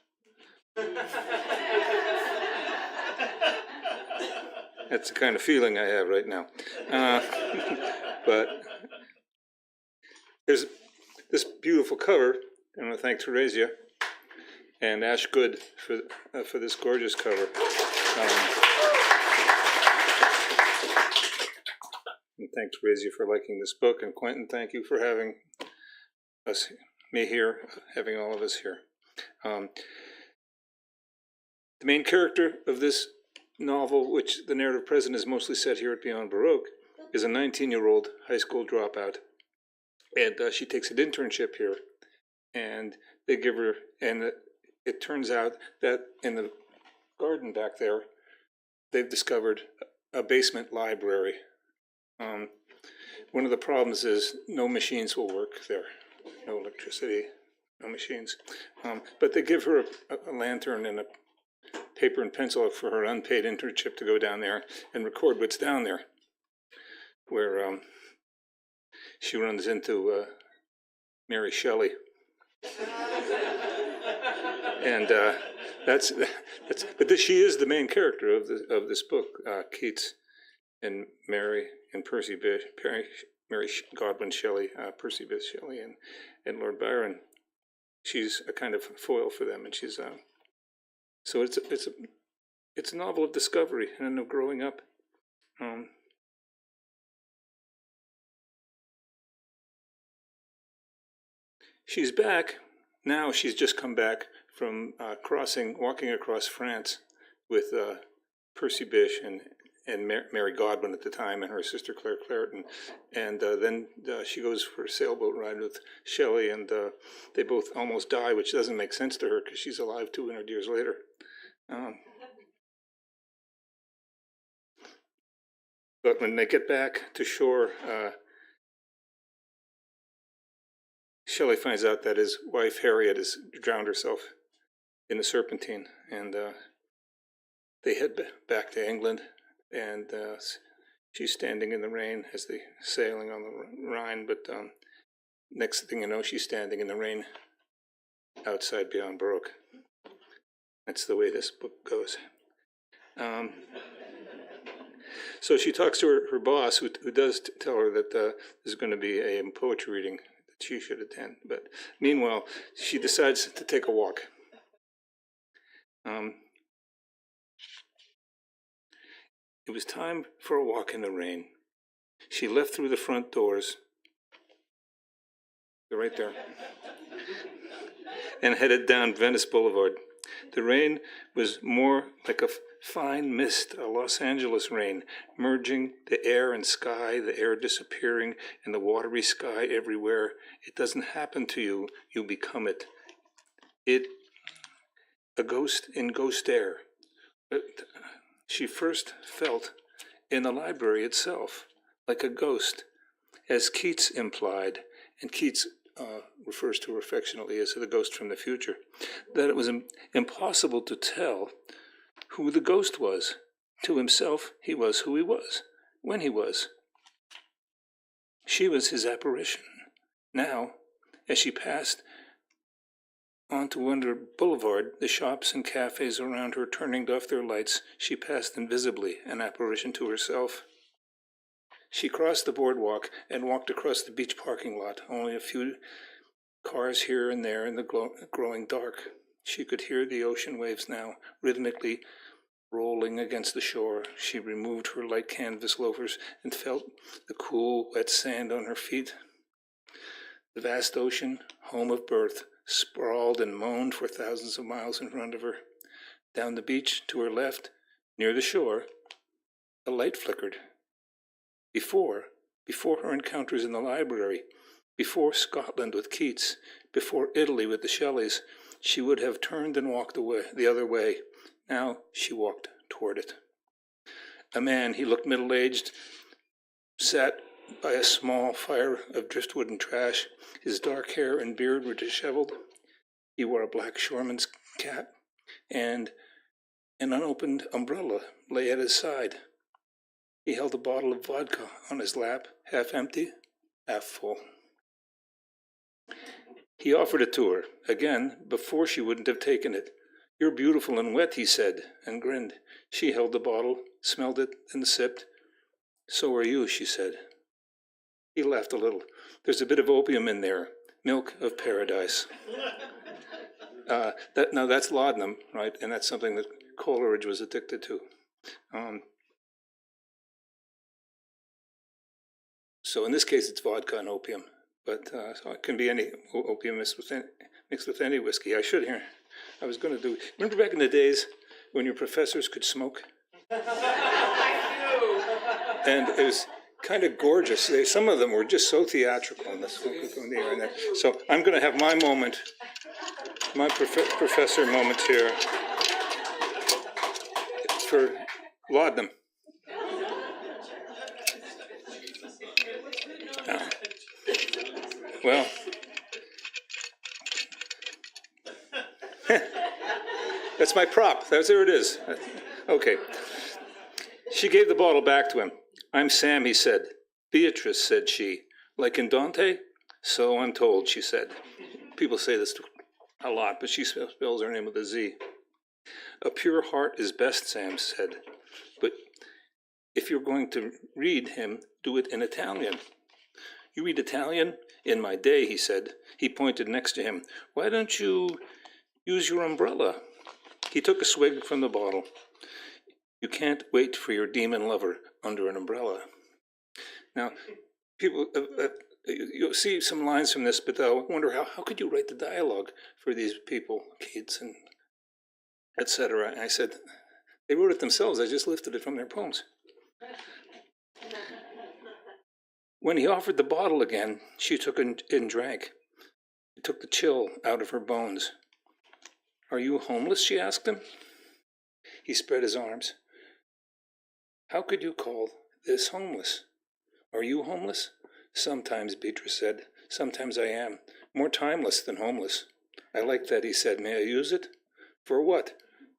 That's the kind of feeling I have right now. But there's this beautiful cover. I want to thank Theresia and Ash Good for this gorgeous cover. And thank Theresia for liking this book. And Quentin, thank you for having me here, having all of us here. The main character of this novel, which the narrative present is mostly set here at Beyond Baroque, is a 19-year-old high school dropout. And she takes an internship here. And they give her, and it turns out that in the garden back there, they've discovered a basement library. One of the problems is no machines will work there, no electricity, no machines. But they give her a lantern and a paper and pencil for her unpaid internship to go down there and record what's down there, where she runs into Mary Shelley. And but she is the main character of this book, Keats and Mary and Percy Bysshe, Mary Godwin Shelley, Percy Bysshe Shelley, and Lord Byron. She's a kind of foil for them, and she's so it's a novel of discovery and of growing up. She's back now. She's just come back from walking across France with Percy Bysshe and Mary Godwin at the time, and her sister Claire Clareton, and then she goes for a sailboat ride with Shelley, and they both almost die, which doesn't make sense to her because she's alive 200 years later. But when they get back to shore, Shelley finds out that his wife Harriet has drowned herself in the Serpentine, and they head back to England, and she's standing in the rain as they're sailing on the Rhine, but next thing you know, she's standing in the rain outside Beyond Baroque. That's the way this book goes. So she talks to her boss, who does tell her that there's going to be a poetry reading that she should attend. But meanwhile, she decides to take a walk. It was time for a walk in the rain. She left through the front doors. They're right there. And headed down Venice Boulevard. The rain was more like a fine mist, a Los Angeles rain, merging the air and sky, the air disappearing, and the watery sky everywhere. It doesn't happen to you, you become it. A ghost in ghost air. She first felt in the library itself, like a ghost, as Keats implied, and Keats refers to her affectionately as the ghost from the future, that it was impossible to tell who the ghost was. To himself, he was who he was, when he was. She was his apparition. Now, as she passed onto Wonder Boulevard, the shops and cafes around her turning off their lights, she passed invisibly, an apparition to herself. She crossed the boardwalk and walked across the beach parking lot, only a few cars here and there in the growing dark. She could hear the ocean waves now, rhythmically rolling against the shore. She removed her light canvas loafers and felt the cool, wet sand on her feet. The vast ocean, home of birth, sprawled and moaned for thousands of miles in front of her. Down the beach, to her left, near the shore, a light flickered. Before her encounters in the library, before Scotland with Keats, before Italy with the Shelleys, she would have turned and walked away the other way. Now she walked toward it. A man, he looked middle-aged, sat by a small fire of driftwood and trash. His dark hair and beard were disheveled. He wore a black shoreman's cap, and an unopened umbrella lay at his side. He held a bottle of vodka on his lap, half empty, half full. He offered it to her, again, before she wouldn't have taken it. "You're beautiful and wet," he said, and grinned. She held the bottle, smelled it, and sipped. "So are you," she said. He laughed a little. "There's a bit of opium in there, milk of paradise." Now that's laudanum, right? And that's something that Coleridge was addicted to. So in this case, it's vodka and opium, but so it can be any opium mixed with any whiskey. I was going to do. Remember back in the days when your professors could smoke? And it was kind of gorgeous. Some of them were just so theatrical. And that's so I'm going to have my moment, my professor moment here for laudanum. Well, that's my prop. There it is. Okay. She gave the bottle back to him. I'm Sam, he said. Beatrice, said she. Like in Dante? So I'm told, she said. People say this a lot, but she spells her name with a Z. A pure heart is best, Sam said. But if you're going to read him, do it in Italian. You read Italian? In my day, he said. He pointed next to him. Why don't you use your umbrella? He took a swig from the bottle. You can't wait for your demon lover under an umbrella. Now, people, you'll see some lines from this, but they'll wonder how could you write the dialogue for these people, kids, and etc. And I said, they wrote it themselves. I just lifted it from their poems. When he offered the bottle again, she took it and drank. It took the chill out of her bones. Are you homeless? She asked him. He spread his arms. How could you call this homeless? Are you homeless? Sometimes, Beatrice said. Sometimes I am. More timeless than homeless. I like that, he said. May I use it? For what?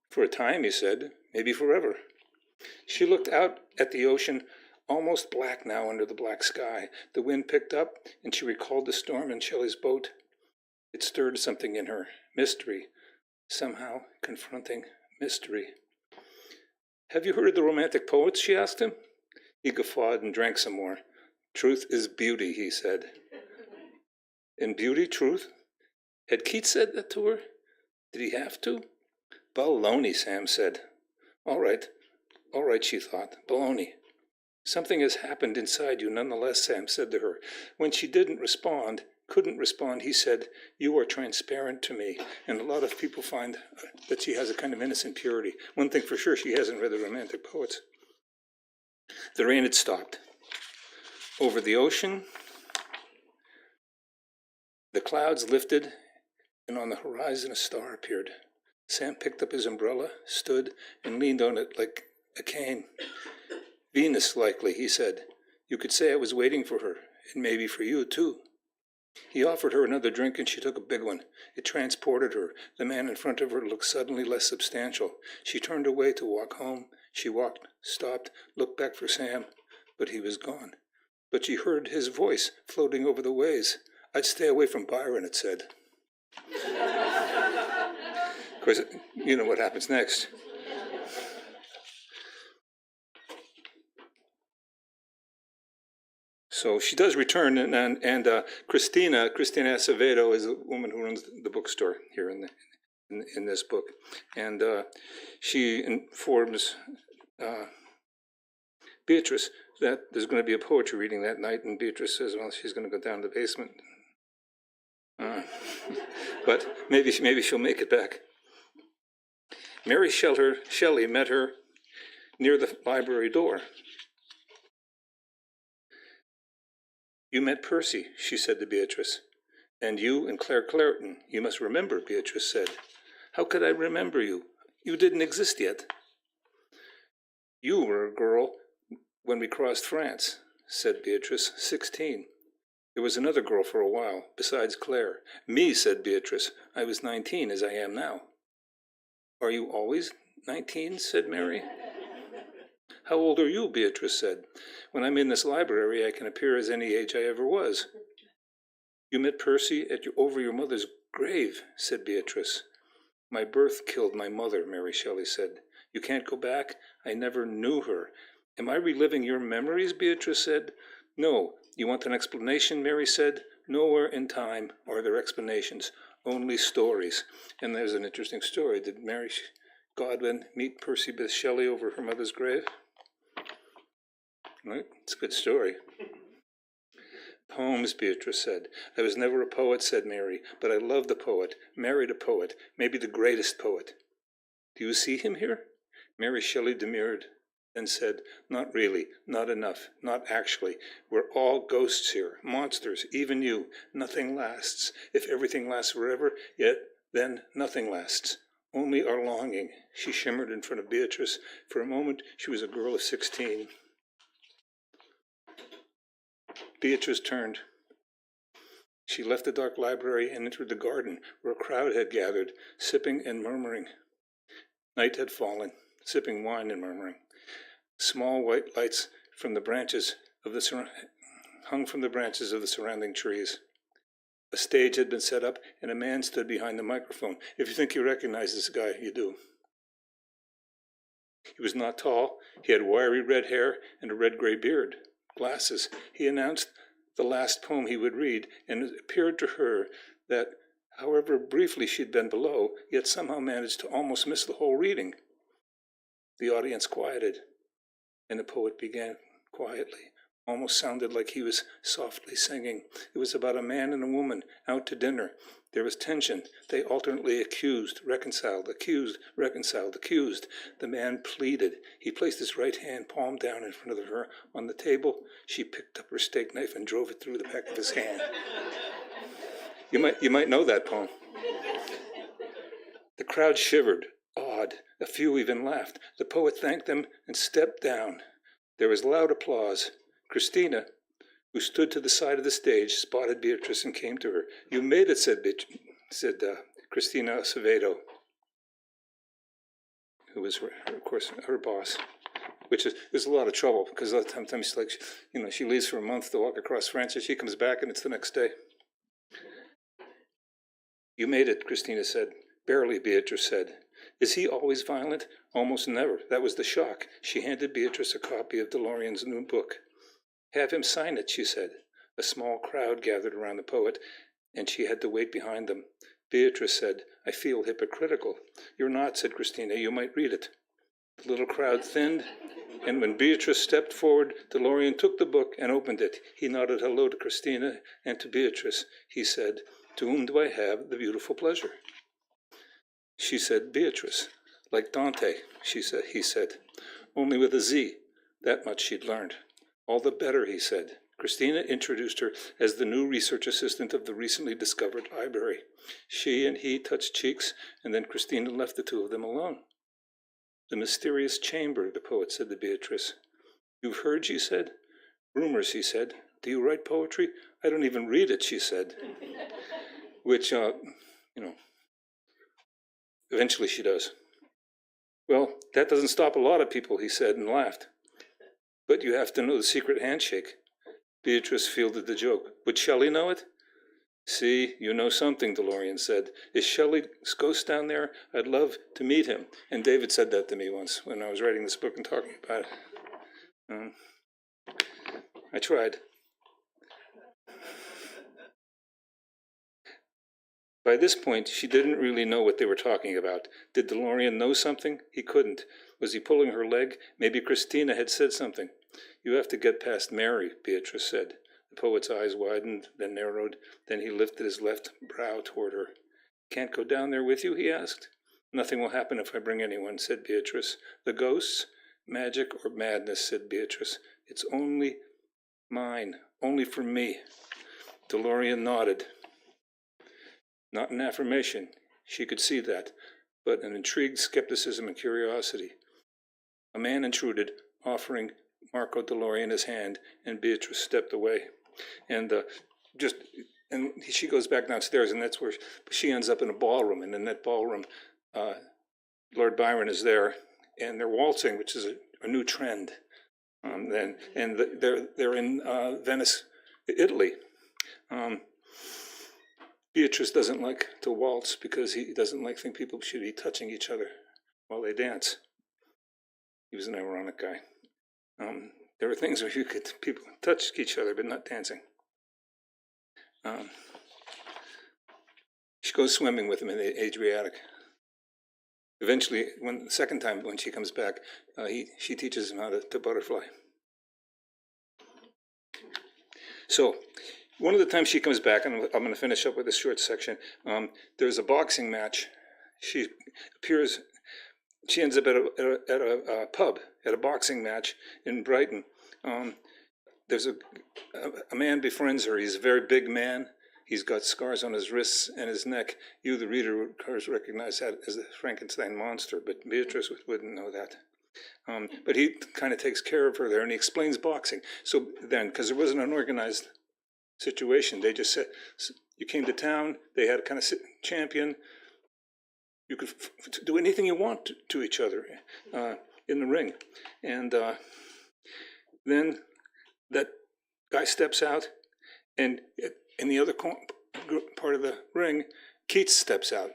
For a time, he said. Maybe forever. She looked out at the ocean, almost black now under the black sky. The wind picked up, and she recalled the storm in Shelley's boat. It stirred something in her. Mystery. Somehow confronting mystery. Have you heard of the Romantic poets? She asked him. He guffawed and drank some more. Truth is beauty, he said. In beauty, truth? Had Keats said that to her? Did he have to? Baloney, Sam said. All right, she thought. Baloney. Something has happened inside you nonetheless, Sam said to her. When she couldn't respond, he said, you are transparent to me. And a lot of people find that she has a kind of innocent purity. One thing for sure, she hasn't read the Romantic poets. The rain had stopped. Over the ocean, the clouds lifted, and on the horizon a star appeared. Sam picked up his umbrella, stood, and leaned on it like a cane. Venus, likely, he said. You could say I was waiting for her, and maybe for you, too. He offered her another drink, and she took a big one. It transported her. The man in front of her looked suddenly less substantial. She turned away to walk home. She walked, stopped, looked back for Sam, but he was gone. But she heard his voice floating over the waves. I'd stay away from Byron, it said. Of course, you know what happens next. So she does return, and Christina Acevedo is a woman who runs the bookstore here in this book, and she informs Beatrice that there's going to be a poetry reading that night, and Beatrice says, well, she's going to go down to the basement, but maybe she'll make it back. Mary Shelley met her near the library door. You met Percy, she said to Beatrice. And you and Claire Clareton, you must remember, Beatrice said. How could I remember you? You didn't exist yet. You were a girl when we crossed France, said Beatrice, 16. There was another girl for a while, besides Claire. Me, said Beatrice. I was 19, as I am now. Are you always 19, said Mary. How old are you, Beatrice said. When I'm in this library, I can appear as any age I ever was. You met Percy over your mother's grave, said Beatrice. My birth killed my mother, Mary Shelley said. You can't go back? I never knew her. Am I reliving your memories, Beatrice said. No. You want an explanation, Mary said. Nowhere in time are there explanations, only stories. And there's an interesting story. Did Mary Godwin meet Percy Bysshe Shelley over her mother's grave? Right? It's a good story. Poems, Beatrice said. I was never a poet, said Mary, but I loved a poet, married a poet, maybe the greatest poet. Do you see him here? Mary Shelley demurred. then said, "Not really, not enough, not actually. We're all ghosts here, monsters, even you. Nothing lasts. If everything lasts forever, yet then nothing lasts. Only our longing." She shimmered in front of Beatrice. For a moment, she was a girl of 16. Beatrice turned. She left the dark library and entered the garden, where a crowd had gathered, sipping and murmuring. Night had fallen, sipping wine and murmuring. Small white lights from the branches of hung from the branches of the surrounding trees. A stage had been set up, and a man stood behind the microphone. If you think you recognize this guy, you do. He was not tall. He had wiry red hair and a red-gray beard. Glasses. He announced the last poem he would read, and it appeared to her that, however briefly she'd been below, yet somehow managed to almost miss the whole reading. The audience quieted, and the poet began quietly. Almost sounded like he was softly singing. It was about a man and a woman out to dinner. There was tension. They alternately accused, reconciled, accused, reconciled, accused. The man pleaded. He placed his right hand palm down in front of her on the table. She picked up her steak knife and drove it through the back of his hand. You might know that poem. The crowd shivered, awed. A few even laughed. The poet thanked them and stepped down. There was loud applause. Christina, who stood to the side of the stage, spotted Beatrice and came to her. "You made it," said Christina Acevedo, who was, of course, her boss, which is a lot of trouble because a lot of times, she leaves for a month to walk across France and she comes back and it's the next day. "You made it," Christina said. "Barely," Beatrice said. "Is he always violent?" "Almost never. That was the shock." She handed Beatrice a copy of DeLorean's new book. "Have him sign it," she said. A small crowd gathered around the poet, and she had to wait behind them. Beatrice said, "I feel hypocritical." "You're not," said Christina. "You might read it." The little crowd thinned, and when Beatrice stepped forward, DeLorean took the book and opened it. He nodded hello to Christina and to Beatrice. He said, "To whom do I have the beautiful pleasure?" She said, "Beatrice." "Like Dante," he said, "only with a Z." That much she'd learned. "All the better," he said. Christina introduced her as the new research assistant of the recently discovered library. She and he touched cheeks, and then Christina left the two of them alone. "The mysterious chamber," the poet said to Beatrice. "You've heard," she said. "Rumors," he said. "Do you write poetry?" "I don't even read it," she said. Which, eventually she does. "Well, that doesn't stop a lot of people," he said and laughed. "But you have to know the secret handshake." Beatrice fielded the joke. "Would Shelley know it?" "See, you know something," DeLorean said. "Is Shelley's ghost down there? I'd love to meet him." And David said that to me once when I was writing this book and talking about it. I tried. By this point, she didn't really know what they were talking about. Did DeLorean know something? He couldn't. Was he pulling her leg? Maybe Christina had said something. "You have to get past Mary," Beatrice said. The poet's eyes widened, then narrowed. Then he lifted his left brow toward her. "Can't go down there with you?" he asked. "Nothing will happen if I bring anyone," said Beatrice. "The ghosts? Magic or madness," said Beatrice. "It's only mine, only for me." DeLorean nodded. Not an affirmation. She could see that, but an intrigued skepticism and curiosity. A man intruded, offering Marco DeLorean his hand, and Beatrice stepped away. And she goes back downstairs, and that's where she ends up in a ballroom. And in that ballroom, Lord Byron is there, and they're waltzing, which is a new trend. They're in Venice, Italy. Beatrice doesn't like to waltz because he doesn't think people should be touching each other while they dance. He was an ironic guy. There were things where people touch each other, but not dancing. She goes swimming with him in the Adriatic. Eventually, the second time when she comes back, she teaches him how to butterfly. So, one of the times she comes back, and I'm going to finish up with this short section, there's a boxing match. She appears she ends up at a pub, at a boxing match in Brighton. There's a man befriends her. He's a very big man. He's got scars on his wrists and his neck. You, the reader, would of course recognize that as the Frankenstein monster, but Beatrice wouldn't know that. But he kind of takes care of her there, and he explains boxing. So then, because there wasn't an organized situation, they just said, you came to town, they had a kind of champion. You could do anything you want to each other in the ring. And then that guy steps out, and in the other part of the ring, Keats steps out,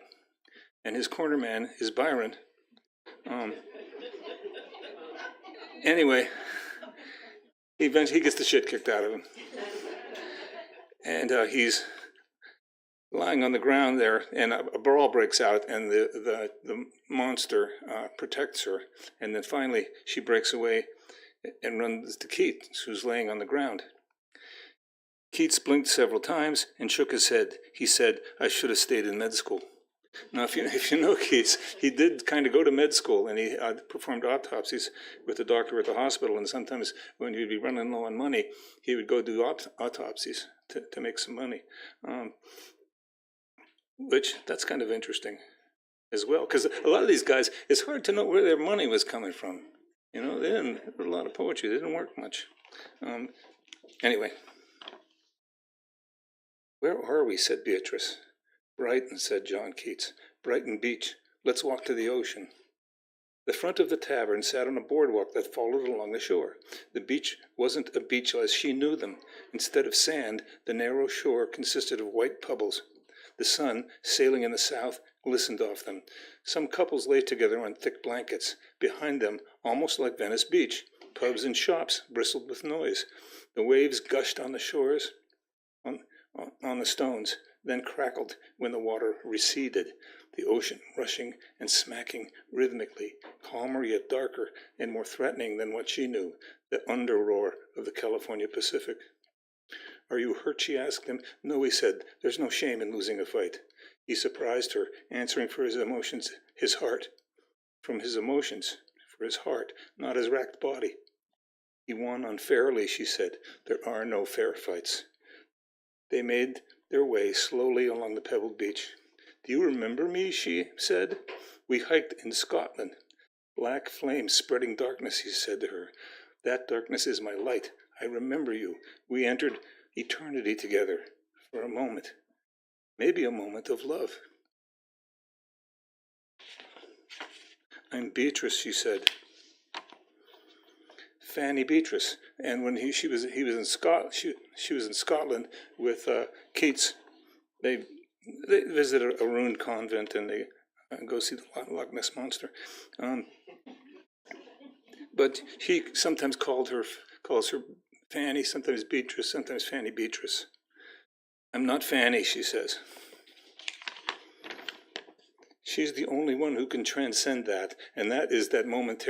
and his corner man is Byron. Anyway, he gets the shit kicked out of him, and he's lying on the ground there, and a brawl breaks out, and the monster protects her, and then finally she breaks away and runs to Keats, who's laying on the ground. Keats blinked several times and shook his head. He said, "I should have stayed in med school." Now, if you know Keats, he did kind of go to med school, and he performed autopsies with the doctor at the hospital, and sometimes when he'd be running low on money, he would go do autopsies to make some money. Which, that's kind of interesting as well, because a lot of these guys, it's hard to know where their money was coming from. You know, they didn't write a lot of poetry. They didn't work much. Anyway. "Where are we?" said Beatrice. "Brighton," said John Keats. "Brighton Beach. Let's walk to the ocean." The front of the tavern sat on a boardwalk that followed along the shore. The beach wasn't a beach as she knew them. Instead of sand, the narrow shore consisted of white pebbles. The sun, sailing in the south, glistened off them. Some couples lay together on thick blankets. Behind them, almost like Venice Beach, pubs and shops bristled with noise. The waves gushed on the shores, on the stones, then crackled when the water receded, the ocean rushing and smacking rhythmically, calmer yet darker and more threatening than what she knew, the under-roar of the California Pacific. "Are you hurt?" she asked him. "No," he said. "There's no shame in losing a fight." He surprised her, answering for his emotions, his heart. From his emotions, for his heart, not his racked body. "He won unfairly," she said. "There are no fair fights." They made their way slowly along the pebbled beach. "Do you remember me?" she said. "We hiked in Scotland. Black flames spreading darkness," he said to her. "That darkness is my light. I remember you. We entered eternity together for a moment. Maybe a moment of love." "I'm Beatrice," she said. Fanny Beatrice. And when he was in Scotland with Keats, they visit a ruined convent, and they go see the Loch Ness Monster. But he sometimes calls her Fanny, sometimes Beatrice, sometimes Fanny Beatrice. "I'm not Fanny," she says. She's the only one who can transcend that, and that is that moment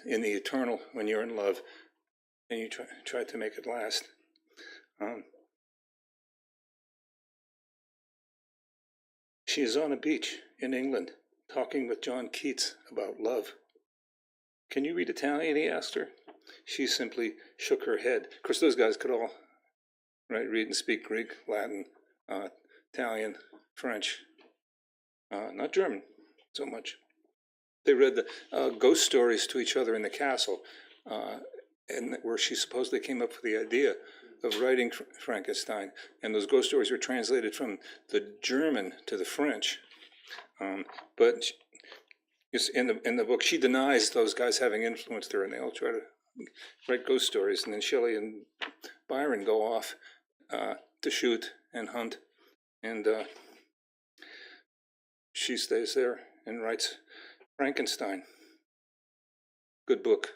in the eternal when you're in love and you try to make it last. She is on a beach in England talking with John Keats about love. "Can you read Italian?" he asked her. She simply shook her head. Of course, those guys could all read and speak Greek, Latin, Italian, French, not German so much. They read the ghost stories to each other in the castle, and where she supposedly came up with the idea of writing Frankenstein. And those ghost stories were translated from the German to the French. But in the book, she denies those guys having influenced her, and they all try to write ghost stories. And then Shelley and Byron go off to shoot and hunt, and she stays there and writes Frankenstein. Good book.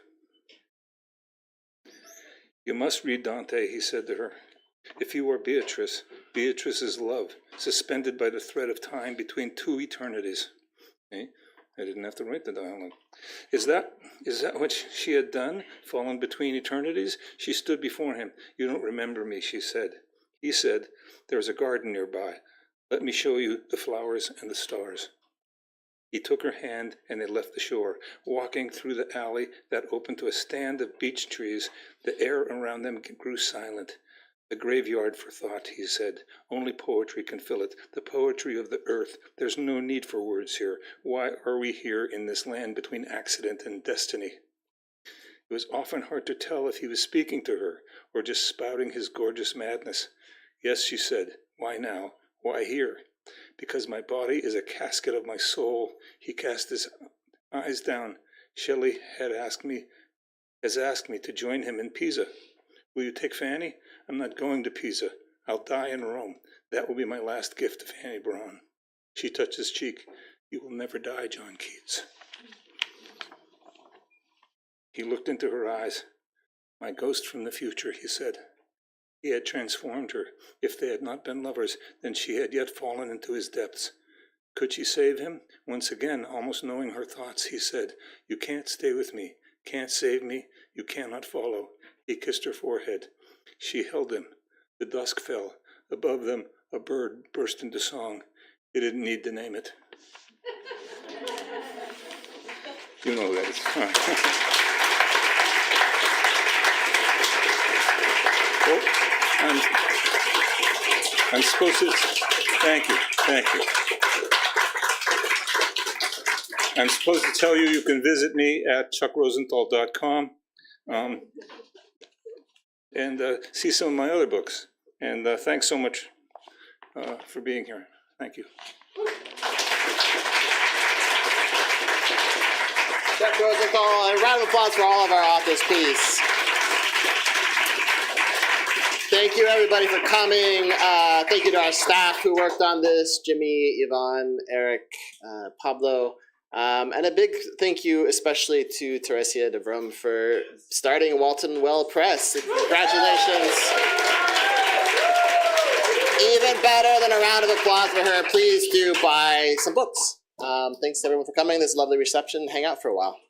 "You must read Dante," he said to her. "If you are Beatrice, Beatrice is love, suspended by the thread of time between two eternities." I didn't have to write the dialogue. Is that what she had done, fallen between eternities? She stood before him. "You don't remember me," she said. He said, "There's a garden nearby. Let me show you the flowers and the stars." He took her hand, and they left the shore, walking through the alley that opened to a stand of beech trees. The air around them grew silent. "A graveyard for thought," he said. "Only poetry can fill it, the poetry of the earth. There's no need for words here. Why are we here in this land between accident and destiny?" It was often hard to tell if he was speaking to her or just spouting his gorgeous madness. "Yes," she said. "Why now? Why here?" "Because my body is a casket of my soul." He cast his eyes down. "Shelley has asked me to join him in Pisa. Will you take Fanny? I'm not going to Pisa. I'll die in Rome. That will be my last gift to Fanny Braun." She touched his cheek. "You will never die, John Keats." He looked into her eyes. "My ghost from the future," he said. He had transformed her. If they had not been lovers, then she had yet fallen into his depths. Could she save him? Once again, almost knowing her thoughts, he said, "You can't stay with me, can't save me, you cannot follow." He kissed her forehead. She held him. The dusk fell. Above them, a bird burst into song. He didn't need to name it. You know that. I'm supposed to, thank you. I'm supposed to tell you can visit me at chuckrosenthal.com and see some of my other books. And thanks so much for being here. Thank you. Chuck Rosenthal, a round of applause for all of our authors, please. Thank you, everybody, for coming. Thank you to our staff who worked on this, Jimmy, Yvonne, Eric, Pablo. And a big thank you especially to Theresia de Vroom for starting Walton Well Press. Congratulations. Even better than a round of applause for her, please do buy some books. Thanks to everyone for coming. This lovely reception. Hang out for a while.